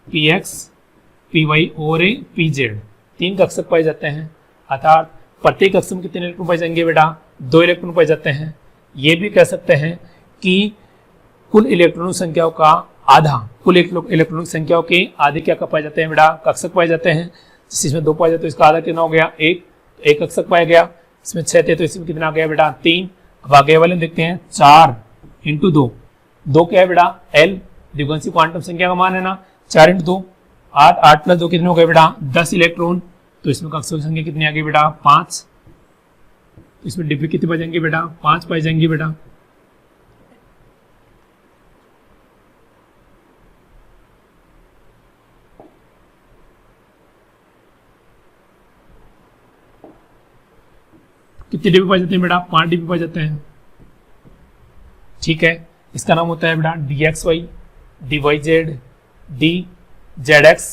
px, py और pz, 3 कक्षक पाए जाते हैं। अर्थात प्रत्येक कक्षक में कितने इलेक्ट्रॉन पाए जाएंगे बेटा, 2 इलेक्ट्रॉन पाए जाते हैं। ये भी कह सकते हैं कि कुल इलेक्ट्रॉनों संख्याओं का आधा, कुल इलेक्ट्रॉनिक संख्याओं के आधे क्या पाए जाते हैं बेटा, कक्षक पाए जाते हैं। इसमें 2 पाए जाते हैं, इसका आधा कितना हो गया, 1, 1 कक्षक पाया गया। इसमें 6 थे तो इसमें कितना आ गया बेटा, 3। अब आगे वाले देखते हैं, 4 × 2, 2 क्या है बेटा, L, द्विगुणित क्वांटम संख्या का मान है ना, 4 × 2 8, 8 + 2 कितने हो गए बेटा, 10 इलेक्ट्रॉन। तो इसमें कक्षकों की संख्या कितनी आ गई बेटा, 5। इसमें डिब्बे कितने पाए जाएंगे बेटा, 5 पाए जाएंगे बेटा। कितने डिब्बे पाए जाते हैं बेटा, 5 डिब्बे पाए जाते हैं। ठीक है, इसका नाम होता है बेटा dxy, dyz, dzx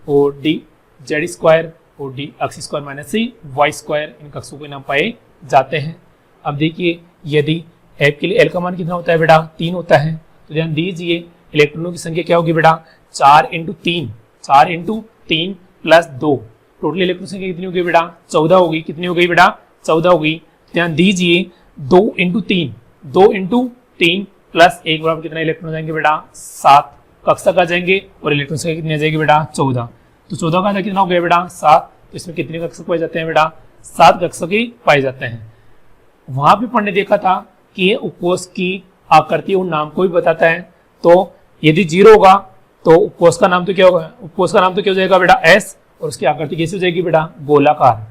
और dz² और dx² - y², इन कक्षकों के नाम पाए जाते हैं। अब देखिए, यदि f के लिए L का मान कितना होता है बेटा, 3 होता है। तो ध्यान दीजिए, इलेक्ट्रॉनों की संख्या क्या होगी बेटा, 4 × 3, 4 × 3 + 2, टोटल इलेक्ट्रॉन संख्या कितनी होगी बेटा, 14 होगी। कितनी हो गई बेटा, 14 होगी। ध्यान दीजिए, 2 × 3, 2 × 3 + 1 बराबर कितना इलेक्ट्रॉन जाएंगे बेटा, 7 कक्षक आ जाएंगे। और इलेक्ट्रॉन संख्या कितनी आ जाएगी बेटा, 14। तो 14 का आधा कितना हो गया बेटा, 7। तो इसमें कितने कक्षक पाए जाते हैं बेटा, 7 कक्षक ही पाए जाते हैं। वहां पे पढ़ने देखा था कि ये उपकोष की आकृति और नाम को भी बताता है। तो यदि 0 होगा तो उपकोष का नाम तो क्या होगा, उपकोष का नाम तो क्या हो जाएगा बेटा, S, और उसकी आकृति कैसी हो जाएगी बेटा, गोलाकार।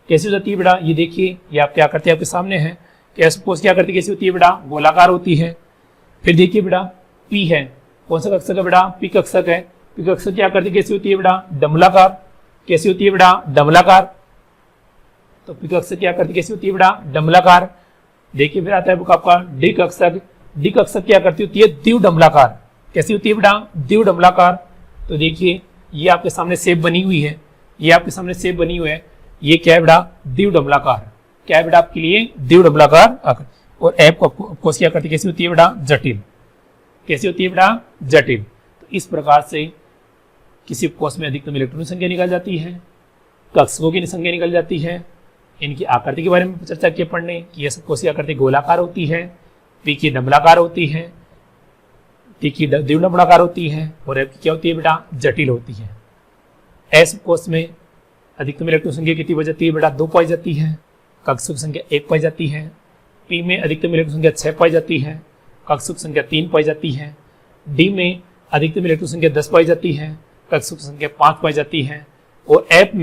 कैसी हो जाती है बेटा, ये देखिए, ये आपकी आकृति आपके सामने है कि एस उपकोष की आकृति कैसी होती है बेटा, गोलाकार होती है। फिर देखिए बेटा, P है, कौन सा कक्षक है बेटा, P कक्षक है। P कक्षक की आकृति कैसी होती है बेटा, डमलाकार। कैसी होती है बेटा, डमलाकार। तो P कक्षक की आकृति कैसी होती है बेटा, डमलाकार। देखिए फिर आता है बुक आपका D कक्षक। D कक्षक की आकृति होती है द्विडमलाकार। कैसी होती है बेटा, द्विडंबलाकार। तो देखिए ये आपके सामने शेप बनी हुई है, ये आपके सामने शेप बनी हुई है, ये क्या है बेटा, द्विडंबलाकार। क्या है बेटा आपके लिए, द्विडंबलाकार आकृति। और एफ कोश की आकृति कैसी होती है बेटा, जटिल। कैसी होती है बेटा, जटिल। तो इस प्रकार से किसी कोश में अधिकतम इलेक्ट्रॉन संख्या निकल जाती है, कक्षकों की संख्या निकल जाती है। इनकी आकृति के बारे में चर्चा की पढ़ने कि यह कोश की आकृति गोलाकार होती है, पी की डंबलाकार होती है, टी की द्विडंबलाकार होती है, और एफ की क्या होती है बेटा, जटिल होती है। एस कोश में अधिकतम इलेक्ट्रॉन संख्या कितनी पाई जाती है बेटा, 2 पाई जाती है, कक्षों की संख्या 1 पाई जाती है। पी में अधिकतम इलेक्ट्रॉन संख्या 6 पाई जाती है, कक्षों की संख्या 3 पाई जाती है। डी में अधिकतम इलेक्ट्रॉन संख्या 10 पाई जाती है, कक्षों की संख्या 5 पाई जाती है। और एफ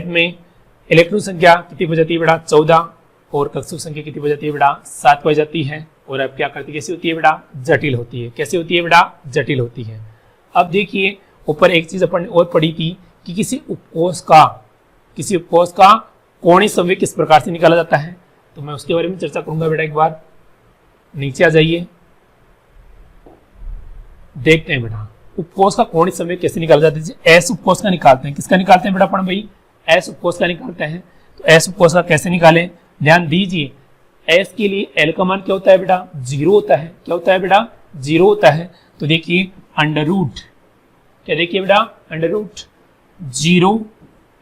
में इलेक्ट्रॉन संख्या कितनी पाई जाती है बेटा, 14, और कक्षों की संख्या कितनी पाई जाती है बेटा, 7 पाई जाती है। और एफ की आकृति कैसी होती है बेटा, जटिल होती है। कैसी होती है बेटा, जटिल होती है। अब देखिए ऊपर एक चीज अपन और पढ़ी थी कि किसी उपकोश का कोणीय संवेग किस प्रकार से निकाला जाता है, तो मैं उसके बारे में चर्चा करूंगा बेटा। एक बार नीचे आ जाइए, देखते हैं बेटा उपकोश का कोणीय संवेग कैसे निकाला जाता है। एस उपकोश का निकालते हैं। किसका निकालते हैं बेटा अपन भाई, एस उपकोश का निकालते हैं। तो एस उपकोश का कैसे निकालें, ध्यान दीजिए। एस के लिए एल का मान क्या होता है बेटा, 0 होता है। क्या होता है बेटा, 0 होता है। तो देखिए अंडर रूट, क्या देखिए बेटा, under root 0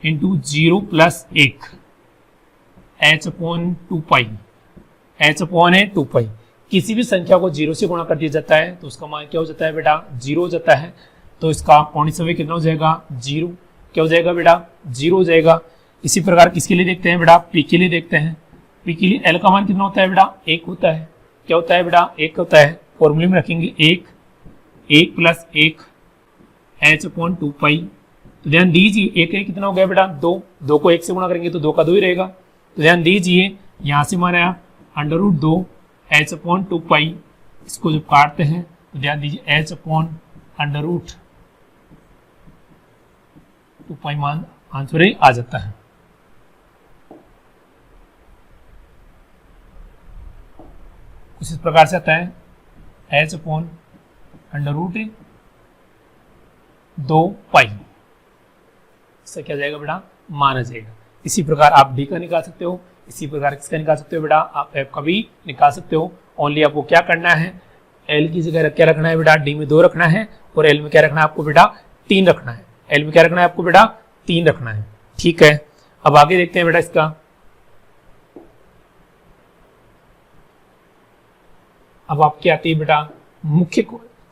into 0 plus 1 h upon 2 pi, h upon है 2 पाई। किसी भी संख्या को 0 से गुणा कर दिया जाता है तो उसका मान क्या हो जाता है बेटा, 0 हो जाता है। तो इसका कोणीय संवेग कितना हो जाएगा, 0। क्या हो जाएगा बेटा, 0 हो जाएगा। इसी प्रकार किसके लिए देखते हैं बेटा, पी के लिए देखते हैं। पी के लिए एल का मान कितना होता है बेटा, 1 होता है। क्या होता है बेटा, 1 होता है। फॉर्मूले में रखेंगे 1 प्लस 1 h अपॉन 2 पाई। तो ध्यान दीजिए 1 कितना हो गया बेटा, 2 को 1 से गुणा करेंगे तो 2 का 2 ही रहेगा। तो ध्यान दीजिए यहाँ से मान आया अंडर रूट 2 h अपॉन 2 पाई। इसको जब काटते हैं तो ध्यान दीजिए h अपॉन अंडर रूट 2 पाई मान आंसर आ जाता है। कुछ इस प्रकार से आता है h अपॉन अंडर रूट 2 पाई। इससे क्या जाएगा बेटा, माना जाएगा। इसी प्रकार आप डी का निकाल सकते हो, इसी प्रकार किसका निकाल सकते हो बेटा, आप एफ का भी निकाल सकते हो। ओनली आपको क्या करना है, एल की जगह क्या रखना है बेटा, डी में 2 रखना है, और एल में क्या रखना है आपको बेटा, 3 रखना है। एल में क्या रखना है आपको बेटा, 3 रखना है। ठीक है, अब आगे देखते हैं बेटा इसका। अब आपकी आती है बेटा मुख्य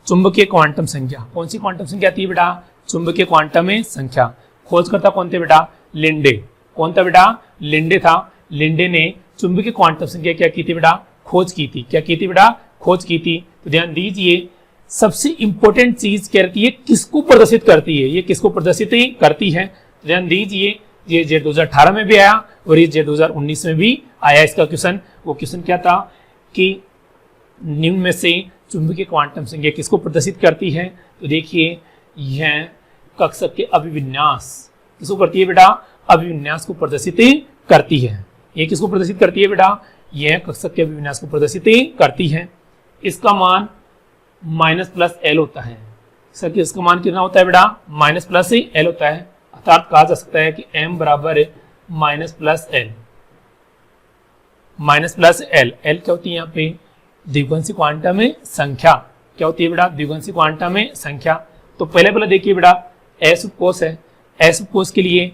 चुंबकीय क्वांटम संख्या। कौन सी क्वांटम संख्या आती है बेटा, चुंबकीय क्वांटम संख्या। खोजकर्ता कौन थे बेटा, लिंडे। कौन था बेटा, लिंडे था। लिंडे ने चुंबकीय क्वांटम संख्या क्या की थी बेटा, खोज की थी। क्या की थी बेटा, खोज की थी। तो ध्यान दीजिए सबसे इंपॉर्टेंट चीज क्या रहती है, किसको प्रदर्शित करती है, ये किसको प्रदर्शित करती है। तो ध्यान दीजिए ये जेड 2018 में भी आया और ये जेड 2019 में भी आया। इसका क्वेश्चन, वो क्वेश्चन क्या था कि निम्न में से चुंबकीय क्वांटम संख्या किसको प्रदर्शित करती है। तो देखिए यह कक्षक के अभिविन्यास किसको करती है बेटा, अभिविन्यास को प्रदर्शित करती है। ये किसको प्रदर्शित करती है बेटा, यह कक्षक के अभिविन्यास को प्रदर्शित करती है। इसका मान -+L होता है। इसका मान कितना होता है बेटा, -+L होता है। अर्थात कहा जा सकता है कि m बराबर -+L। -+L, L क्या होती है यहाँ पे, द्विगुणित क्वांटम संख्या। क्या होती है बेटा, द्विगुणित क्वांटम संख्या। तो पहले देखिए बेटा एस उपकोश है। एस उपकोश के लिए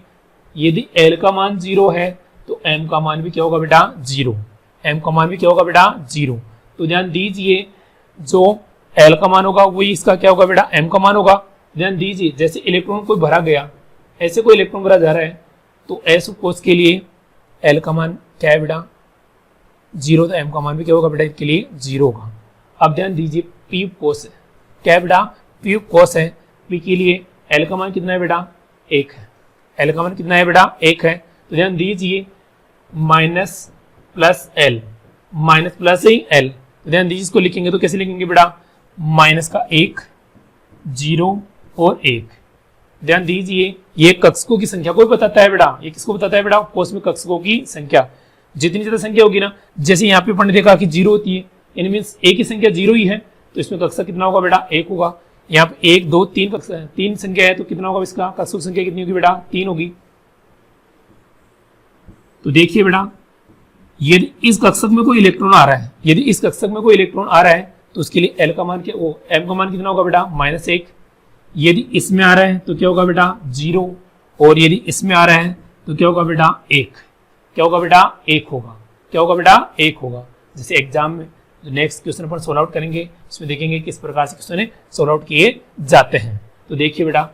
यदि L का मान 0 है तो M का मान भी क्या होगा बेटा, 0। M का मान भी क्या होगा बेटा, 0। तो ध्यान दीजिए जो L का मान होगा वही इसका क्या होगा बेटा, M का मान होगा। ध्यान दीजिए जैसे इलेक्ट्रॉन कोई भरा गया, ऐसे कोई इलेक्ट्रॉन भरा जा रहा है तो एस उपकोश के लिए L का मान क्या है बेटा, 0। तो M का मान भी क्या होगा बेटा, इसके लिए 0 होगा। अब ध्यान दीजिए P उपकोश है। क्या है बेटा, P उपकोश है। P के लिए L का मान कितना है बेटा, 1 है। L का मान कितना है बेटा, 1 है। तो ध्यान दीजिए -+L, -+L। तो ध्यान दीजिए इसको लिखेंगे तो कैसे लिखेंगे बेटा, -1, 0 और 1। ध्यान दीजिए ये कक्षकों की संख्या को बताता है बेटा। ये किसको बताता है बेटा, उपकोश में कक्षकों की संख्या। जितनी ज्यादा संख्या होगी ना, जैसे यहाँ पे अपन ने देखा कि 0 होती है, इन मीन्स A की संख्या 0 ही है, तो इसमें कक्षक कितना होगा बेटा 1 होगा। यहाँ पे 1 2 3 कक्षक 3 संख्या है तो कितना होगा इसका कक्षक संख्या कितनी होगी बेटा 3 होगी। तो देखिए बेटा यदि इस कक्षक में कोई इलेक्ट्रॉन आ रहा है, यदि इस कक्षक में कोई इलेक्ट्रॉन आ रहा है तो उसके लिए एल का मान क्या एम का मान कितना होगा बेटा -1। यदि इसमें आ रहा है तो क्या होगा बेटा 0 और यदि इसमें आ रहा है तो क्या होगा बेटा 1। क्या होगा बेटा 1 होगा। क्या होगा बेटा 1 होगा। जैसे एग्जाम में जो नेक्स्ट क्वेश्चन अपन सोल्व आउट करेंगे उसमें देखेंगे किस प्रकार से क्वेश्चन सोल्व आउट किए जाते हैं। तो देखिए बेटा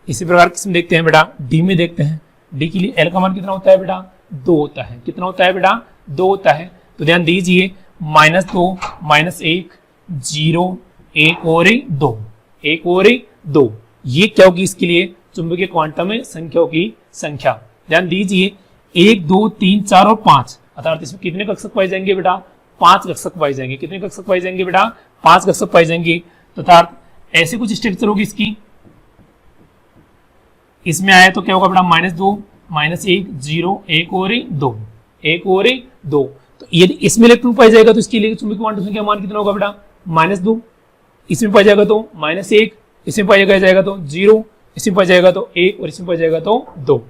इसी प्रकार किसमें देखते हैं बेटा डी में देखते हैं। डी के लिए एल का मान कितना होता है बेटा 2 होता है। कितना होता है बेटा 2 होता है। तो ध्यान दीजिए -2 -1 0 1 और 2 1 और 2 ये क्या होगी इसके लिए चुंबकीय क्वांटम में संख्याओं की संख्या। ध्यान दीजिए 1 2 3 4 और 5 अर्थात इसमें कितने कक्षक पाए जाएंगे बेटा 5 कक्षक पाए जाएंगे। कितने कक्षक पाए जाएंगे बेटा 5 कक्षक पाए जाएंगे। तथा ऐसे कुछ स्ट्रक्चर होगी इसकी। इसमें आया तो क्या होगा बेटा -2 -1 0 1 और 2 1 और 2। तो यदि इसमें इलेक्ट्रॉन पाया जाएगा तो इसके लिए चुंबकीय क्वांटम संख्या मान कितना होगा बेटा -2। इसमें पाया जाएगा तो -1, इसमें पाया जाएगा तो 0, इसमें पाया जाएगा तो 1 और इसमें पाया जाएगा तो 2।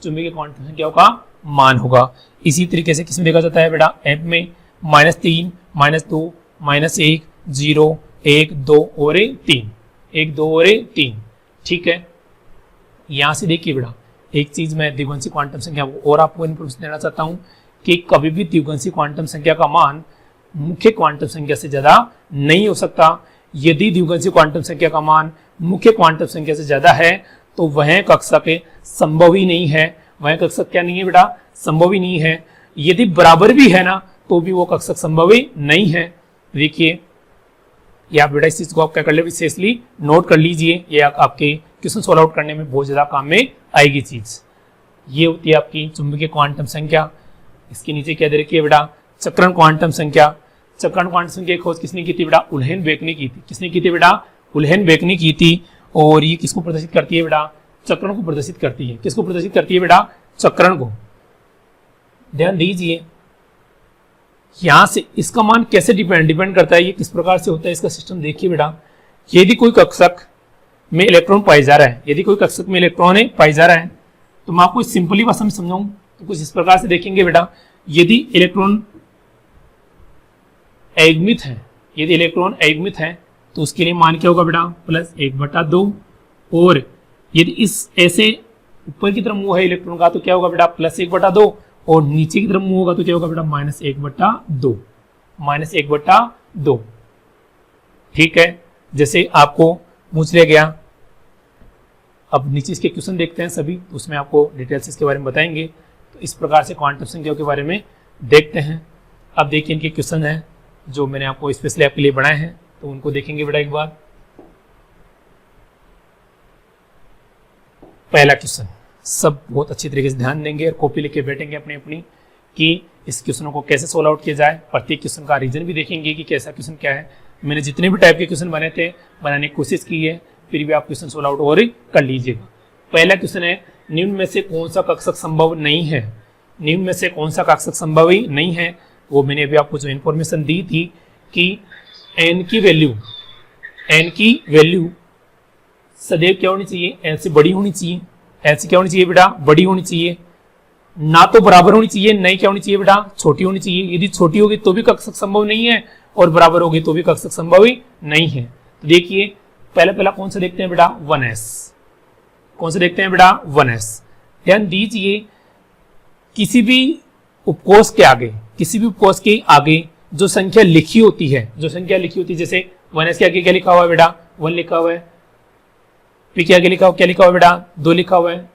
चुंबकीय क्वांटम संख्याओं का मान होगा। इसी तरीके से किसमें देखा जाता है बेटा एफ में -3 -2 -1 0 1 2 और 3 1 2 और 3। ठीक है। यहां से देखिए बेटा एक चीज मैं द्विगुणित क्वांटम संख्या और आपको इन्फॉर्मेशन देना चाहता हूं कि कभी भी द्विगुणित क्वांटम संख्या का मान मुख्य क्वांटम संख्या से ज्यादा नहीं हो सकता। यदि द्विगुणित क्वांटम संख्या का मान मुख्य क्वांटम संख्या से ज्यादा है तो वह कक्षक संभव ही नहीं है। वह कक्षक क्या नहीं है बेटा संभव ही नहीं है। यदि बराबर भी है ना तो भी वो कक्षक संभव ही नहीं है। देखिए या बेटा इस चीज को आप क्या कर ले विशेषली नोट कर लीजिए। ये आपके क्वेश्चन सॉल्व आउट करने में बहुत ज्यादा काम में आएगी चीज। ये होती है आपकी चुंबकीय क्वांटम संख्या। इसके नीचे क्या दे रखी है बेटा चक्रण क्वांटम संख्या। चक्रण क्वांटम संख्या की खोज किसने की थी बेटा उल्हेनबेक ने की थी। किसने की थी बेटा उल्हेनबेक ने की थी। और ये किसको प्रदर्शित करती है बेटा चक्रण को प्रदर्शित करती है। किसको प्रदर्शित करती है बेटा चक्रण को। ध्यान दीजिए यहां से इसका मान कैसे डिपेंड करता है, ये किस प्रकार से होता है इसका सिस्टम देखिए बेटा। यदि कोई कक्षक में इलेक्ट्रॉन पाया जा रहा है, यदि कोई कक्षक में इलेक्ट्रॉन पाया जा रहा है तो मैं आपको सिंपली भाषा में समझाऊं तो कुछ इस प्रकार से देखेंगे बेटा। यदि इलेक्ट्रॉन अयुग्मित है, यदि इलेक्ट्रॉन अयुग्मित है तो उसके लिए मान क्या होगा बेटा +1/2। और यदि इस ऐसे ऊपर की तरफ मुंह है इलेक्ट्रॉन का तो क्या होगा बेटा +1/2 और नीचे की तरफ मुंह होगा तो क्या होगा बेटा -1/2 -1/2। ठीक है। जैसे आपको पूछ लिया गया। अब नीचे इसके क्वेश्चन देखते हैं सभी, तो उसमें आपको डिटेल्स इसके बारे में बताएंगे। तो इस प्रकार से क्वांटम संख्याओं के बारे में देखते हैं। अब देखिए इनके क्वेश्चन हैं जो मैंने आपको स्पेशली आपके लिए बनाए हैं, तो उनको देखेंगे बेटा एक बार। पहला क्वेश्चन सब बहुत अच्छी तरीके से ध्यान देंगे और कॉपी लेके बैठेंगे अपनी अपनी कि इस क्वेश्चन को कैसे सोल्व आउट किया जाए। प्रत्येक क्वेश्चन का रीजन भी देखेंगे कि कैसा क्वेश्चन क्या है। मैंने जितने भी टाइप के क्वेश्चन बने थे बनाने की कोशिश की है, फिर भी आप क्वेश्चन सोल्व आउट और कर लीजिएगा। पहला क्वेश्चन है निम्न में से कौन सा कक्षक संभव नहीं है। निम्न में से कौन सा कक्षक संभव ही नहीं है वो मैंने अभी आपको जो इन्फॉर्मेशन दी थी कि n की वैल्यू सदैव क्या होनी चाहिए l से बड़ी होनी चाहिए। l से क्या होनी चाहिए बेटा बड़ी होनी चाहिए। ना तो बराबर होनी चाहिए, नहीं क्या होनी चाहिए बेटा छोटी होनी चाहिए। यदि छोटी होगी तो भी कक्षक संभव नहीं है और बराबर होगी तो भी कक्षक संभव ही नहीं है। तो देखिए पहला कौन सा देखते हैं बेटा 1s। कौन सा देखते हैं बेटा 1s। ध्यान दीजिए किसी भी उपकोष के आगे जो संख्या लिखी होती है, जैसे 1s के आगे क्या लिखा हुआ है बेटा 1 लिखा हुआ है। p के आगे क्या लिखा हुआ है बेटा 2 लिखा हुआ है।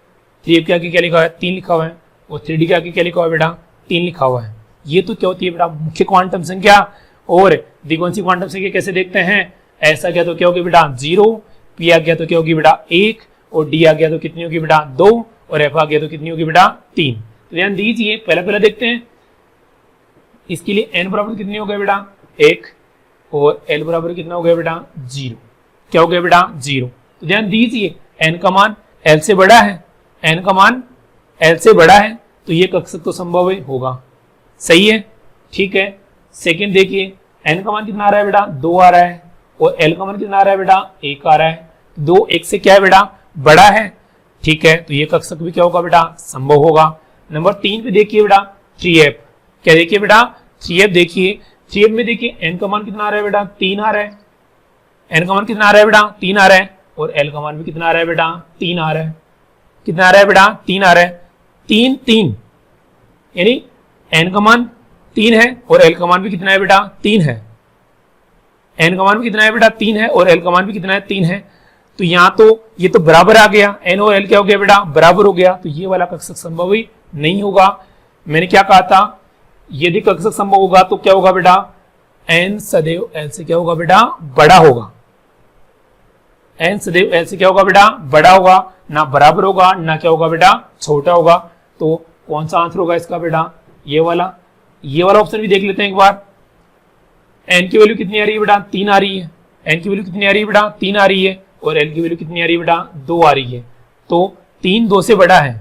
3f के आगे क्या लिखा हुआ है 3 लिखा हुआ है। और 3d के आगे क्या लिखा हुआ है बेटा 3 लिखा हुआ है। ये तो क्या होती है बेटा मुख्य क्वांटम संख्या। और द्विगुणित क्वांटम संख्या कैसे देखते हैं, ऐसा गया तो क्या होगी बेटा 0, p आ गया तो क्या होगी बेटा 1 और d आ गया तो कितनी होगी बेटा 2 और f आ गया तो कितनी होगी बेटा 3। तो ध्यान दीजिए पहला देखते हैं। इसके लिए n बराबर कितनी हो गया बेटा 1 और l बराबर कितना हो गया बेटा 0। क्या हो गया बेटा 0। तो ध्यान दीजिए n का मान l से बड़ा है, n का मान l से बड़ा है तो ये कक्षक तो संभव होगा। सही है। ठीक है। सेकंड देखिए n का मान कितना आ रहा है बेटा 2 आ रहा है। और एल का मान कितना आ रहा है बेटा 1 आ रहा है। 2 1 से क्या है बेटा बड़ा है, ठीक है, तो ये कक्षक भी क्या होगा बेटा संभव होगा। नंबर 3 पे देखिए बेटा 3f, क्या देखिए बेटा 3f देखिए, 3f में देखिए n का मान कितना आ रहा है बेटा 3 आ रहा है, n का मान कितना आ रहा है बेटा 3 आ रहा है, और l का मान भी कितना आ रहा है बेटा 3 आ रहा है, कितना आ रहा है बेटा 3 आ रहा है, 3 3 यानी n का मान 3 है और l का मान भी कितना है बेटा 3 है, n का मान भी कितना है बेटा 3 है और l का मान भी कितना है 3 है, तो यहाँ तो ये तो बराबर आ गया, n और l क्या हो गया बेटा बराबर हो गया, तो ये वाला कक्षक संभव ही नहीं होगा। मैंने क्या कहा था, यदि कक्षक संभव होगा तो क्या होगा बेटा n सदैव l से क्या होगा बेटा बड़ा होगा, n सदैव l से क्या होगा बेटा बड़ा होगा, ना बराबर होगा ना क्या होगा बेटा छोटा होगा। तो कौन सा आंसर होगा इसका बेटा ये वाला ऑप्शन भी देख लेते हैं एक बार। n की वैल्यू कितनी आ रही है बेटा 3 आ रही है, n की वैल्यू कितनी आ रही है बेटा 3 आ रही है, और l की वैल्यू कितनी आ रही है बेटा 2 आ रही है, तो 3 2 से बड़ा है,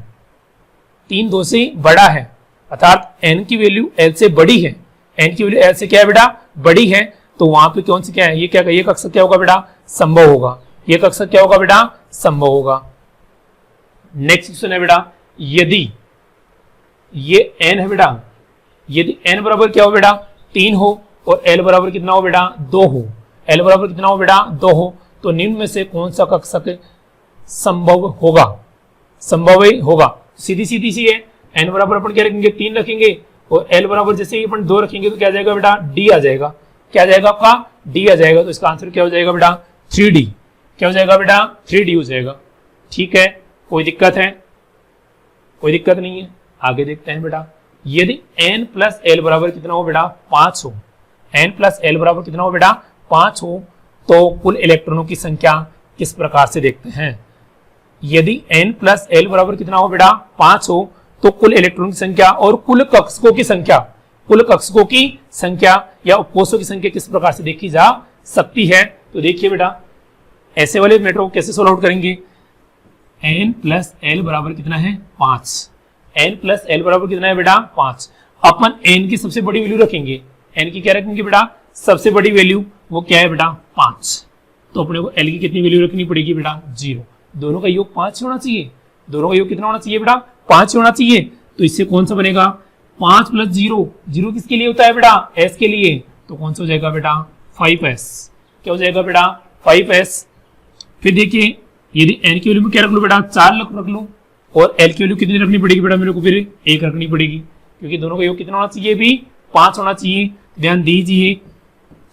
3 2 से बड़ा है, अर्थात n की वैल्यू l से बड़ी है, n की वैल्यू l से क्या है बेटा बड़ी है, तो वहां पे कौन सी क्या है ये कक्षक क्या होगा बेटा संभव होगा, ये कक्षक क्या होगा बेटा संभव होगा। नेक्स्ट क्वेश्चन है बेटा, यदि ये n है बेटा, यदि n बराबर क्या हो बेटा 3 हो और l बराबर कितना हो बेटा 2 हो, l बराबर कितना हो बेटा 2 हो, तो निम्न में से कौन सा कक्षक संभव होगा, संभव ही होगा। सीधी सीधी सी है, n बराबर अपन क्या रखेंगे 3 रखेंगे और l बराबर जैसे ही अपन 2 रखेंगे तो क्या आ जाएगा बेटा d आ जाएगा, क्या आ जाएगा आपका d आ जाएगा, तो इसका आंसर क्या हो जाएगा बेटा 3d, क्या हो जाएगा बेटा 3d हो जाएगा। ठीक है, कोई दिक्कत है, कोई दिक्कत नहीं है। आगे देखते हैं बेटा, यदि n प्लस l बराबर कितना हो बेटा 5 हो, n प्लस l बराबर कितना हो बेटा 5 हो, तो कुल इलेक्ट्रॉनों की संख्या किस प्रकार से देखते हैं। यदि n प्लस l बराबर कितना हो बेटा 5 हो, तो कुल इलेक्ट्रॉनों की संख्या और कुल कक्षकों की संख्या, कुल कक्षकों की संख्या या उपकोषों की संख्या किस प्रकार से देखी जा सकती है। तो देखिए बेटा, ऐसे वाले मैटर को कैसे सोल्व आउट करेंगे। n प्लस l बराबर कितना है 5, n प्लस l बराबर कितना है बेटा 5, अपन n की सबसे बड़ी वैल्यू रखेंगे, n की क्या रखेंगे बेटा सबसे बड़ी वैल्यू, वो क्या है बेटा 5, तो अपने को l की कितनी वैल्यू रखनी पड़ेगी बेटा 0, दोनों का योग 5 होना चाहिए, दोनों का योग कितना होना चाहिए बेटा 5 होना चाहिए, तो इससे कौन सा बनेगा 5 प्लस 0, 0 किसके लिए होता है बेटा s के लिए, तो कौन सा हो जाएगा बेटा 5s, क्या हो जाएगा बेटा 5s। फिर देखिए, यदि n की वैल्यू में क्या रख लो बेटा 4 रख लो, और l की वैल्यू कितनी रखनी पड़ेगी बेटा मेरे को फिर 1 रखनी पड़ेगी, क्योंकि दोनों का योग कितना होना चाहिए भी 5 होना चाहिए। ध्यान दीजिए,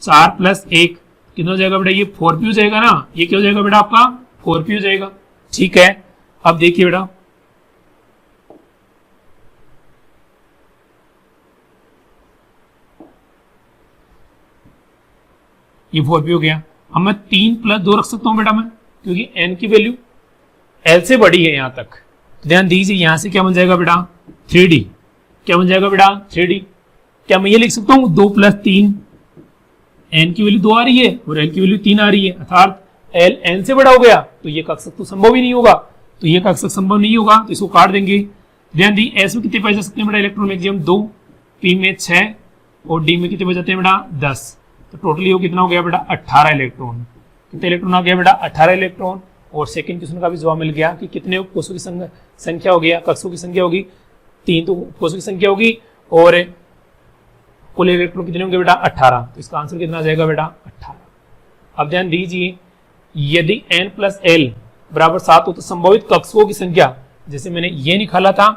4 प्लस 1 कितना हो जाएगा बेटा ये 4p हो जाएगा ना, ये क्या हो जाएगा बेटा आपका 4p हो जाएगा। ठीक है, अब देखिए बेटा, ये 4p हो गया, अब मैं 3 प्लस 2 रख सकता हूं बेटा मैं, क्योंकि n की वैल्यू l से बड़ी है यहां तक। तो ध्यान दीजिए, यहां से क्या बन जाएगा बेटा 3d, क्या बन जाएगा बेटा 3d। क्या मैं ये लिख सकता हूं 2 प्लस 3, n की वैल्यू 2 आ रही है और l की वैल्यू 3 आ रही है, अर्थात l n से बड़ा हो गया, तो ये कक्षक तो संभव ही नहीं होगा, तो ये कक्षक संभव नहीं होगा, तो इसको काट देंगे। ध्यान दी, s में कितने पाए जा सकते हैं बेटा इलेक्ट्रॉन मैक्सिमम 2, p में 6 और d में कितने बच जाते हैं बेटा 10, तो टोटली वो कितना हो गया बेटा 18 इलेक्ट्रॉन। कितने इलेक्ट्रॉन आ गया बेटा 18 इलेक्ट्रॉन। और सेकंड क्वेश्चन का भी जवाब मिल गया कि कितने उपकोषों की संख्या हो गया, कक्षों की संख्या होगी 3, तो उपकोषों की संख्या होगी और कुल इलेक्ट्रॉन कितने होंगे बेटा 18, तो इसका आंसर कितना आ जाएगा बेटा 18। अब ध्यान दीजिए, यदि n प्लस l बराबर 7 हो तो संभावित कक्षकों की संख्या, जैसे मैंने ये निकाला था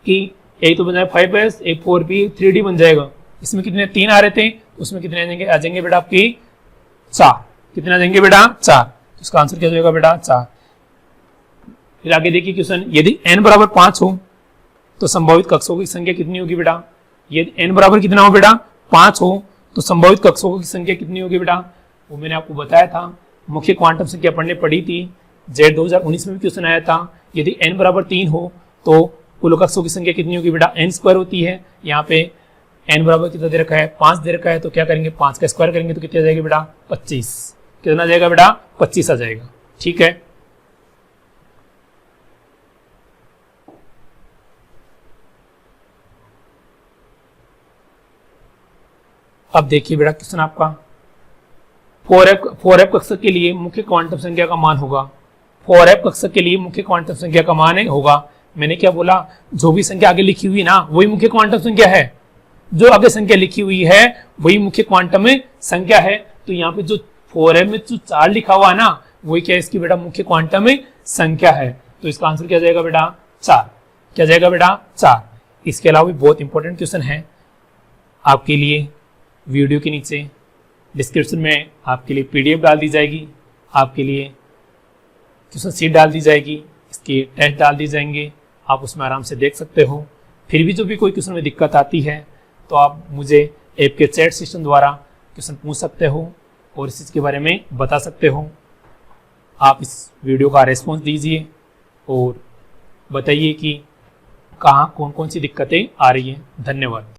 कि एक तो बन जाएगा 5s, एक 4p, 3d बन जाएगा, इसमें कितने 3 आ रहे थे, उसमें कितने आ जाएंगे बेटा आपकी 4, कितने आ जाएंगे बेटा 4, तो इसका आंसर क्या हो जाएगा बेटा 4। फिर आगे देखिए क्वेश्चन, यदि n बराबर 5 हो तो संभावित कक्षकों की संख्या कितनी होगी बेटा। यदि n बराबर कितना हो बेटा 5 हो तो संभावित कक्षकों की संख्या कितनी होगी बेटा, वो मैंने आपको बताया था, मुख्य क्वांटम संख्या पढ़ने पड़ी थी, जेड 2019 में भी क्वेश्चन आया था। यदि n बराबर 3 हो तो कुल कक्षकों की संख्या कितनी होगी बेटा n² होती है, यहाँ पे n बराबर कितना दे रखा है 5 दे रखा है, तो क्या करेंगे 5 का स्क्वायर करेंगे तो कितना आ जाएगा बेटा 25, कितना आ जाएगा बेटा 25 आ जाएगा। ठीक है, अब देखिए बेटा क्वेश्चन आपका, 4f कक्षक के लिए मुख्य क्वांटम संख्या का मान होगा, 4f कक्षक के लिए मुख्य क्वांटम संख्या का मान होगा, मैंने क्या बोला, जो भी संख्या आगे लिखी हुई ना वही मुख्य क्वांटम संख्या है, जो आगे संख्या लिखी हुई है वही मुख्य क्वांटम संख्या है। तो यहाँ पे जो 4f में जो 4 लिखा हुआ है ना वही क्या है, इसकी बेटा मुख्य क्वांटम संख्या है। तो इसका आंसर क्या जाएगा बेटा 4, क्या जाएगा बेटा 4। इसके अलावा भी बहुत इंपॉर्टेंट क्वेश्चन है आपके लिए, वीडियो के नीचे डिस्क्रिप्शन में आपके लिए PDF डाल दी जाएगी, आपके लिए क्वेश्चन सीट डाल दी जाएगी, इसके टेस्ट डाल दिए जाएंगे, आप उसमें आराम से देख सकते हो। फिर भी जो भी कोई क्वेश्चन में दिक्कत आती है तो आप मुझे ऐप के चैट सिस्टम द्वारा क्वेश्चन पूछ सकते हो और इस चीज़ के बारे में बता सकते हो। आप इस वीडियो का रेस्पॉन्स दीजिए और बताइए कि कहाँ कौन कौन सी दिक्कतें आ रही हैं। धन्यवाद।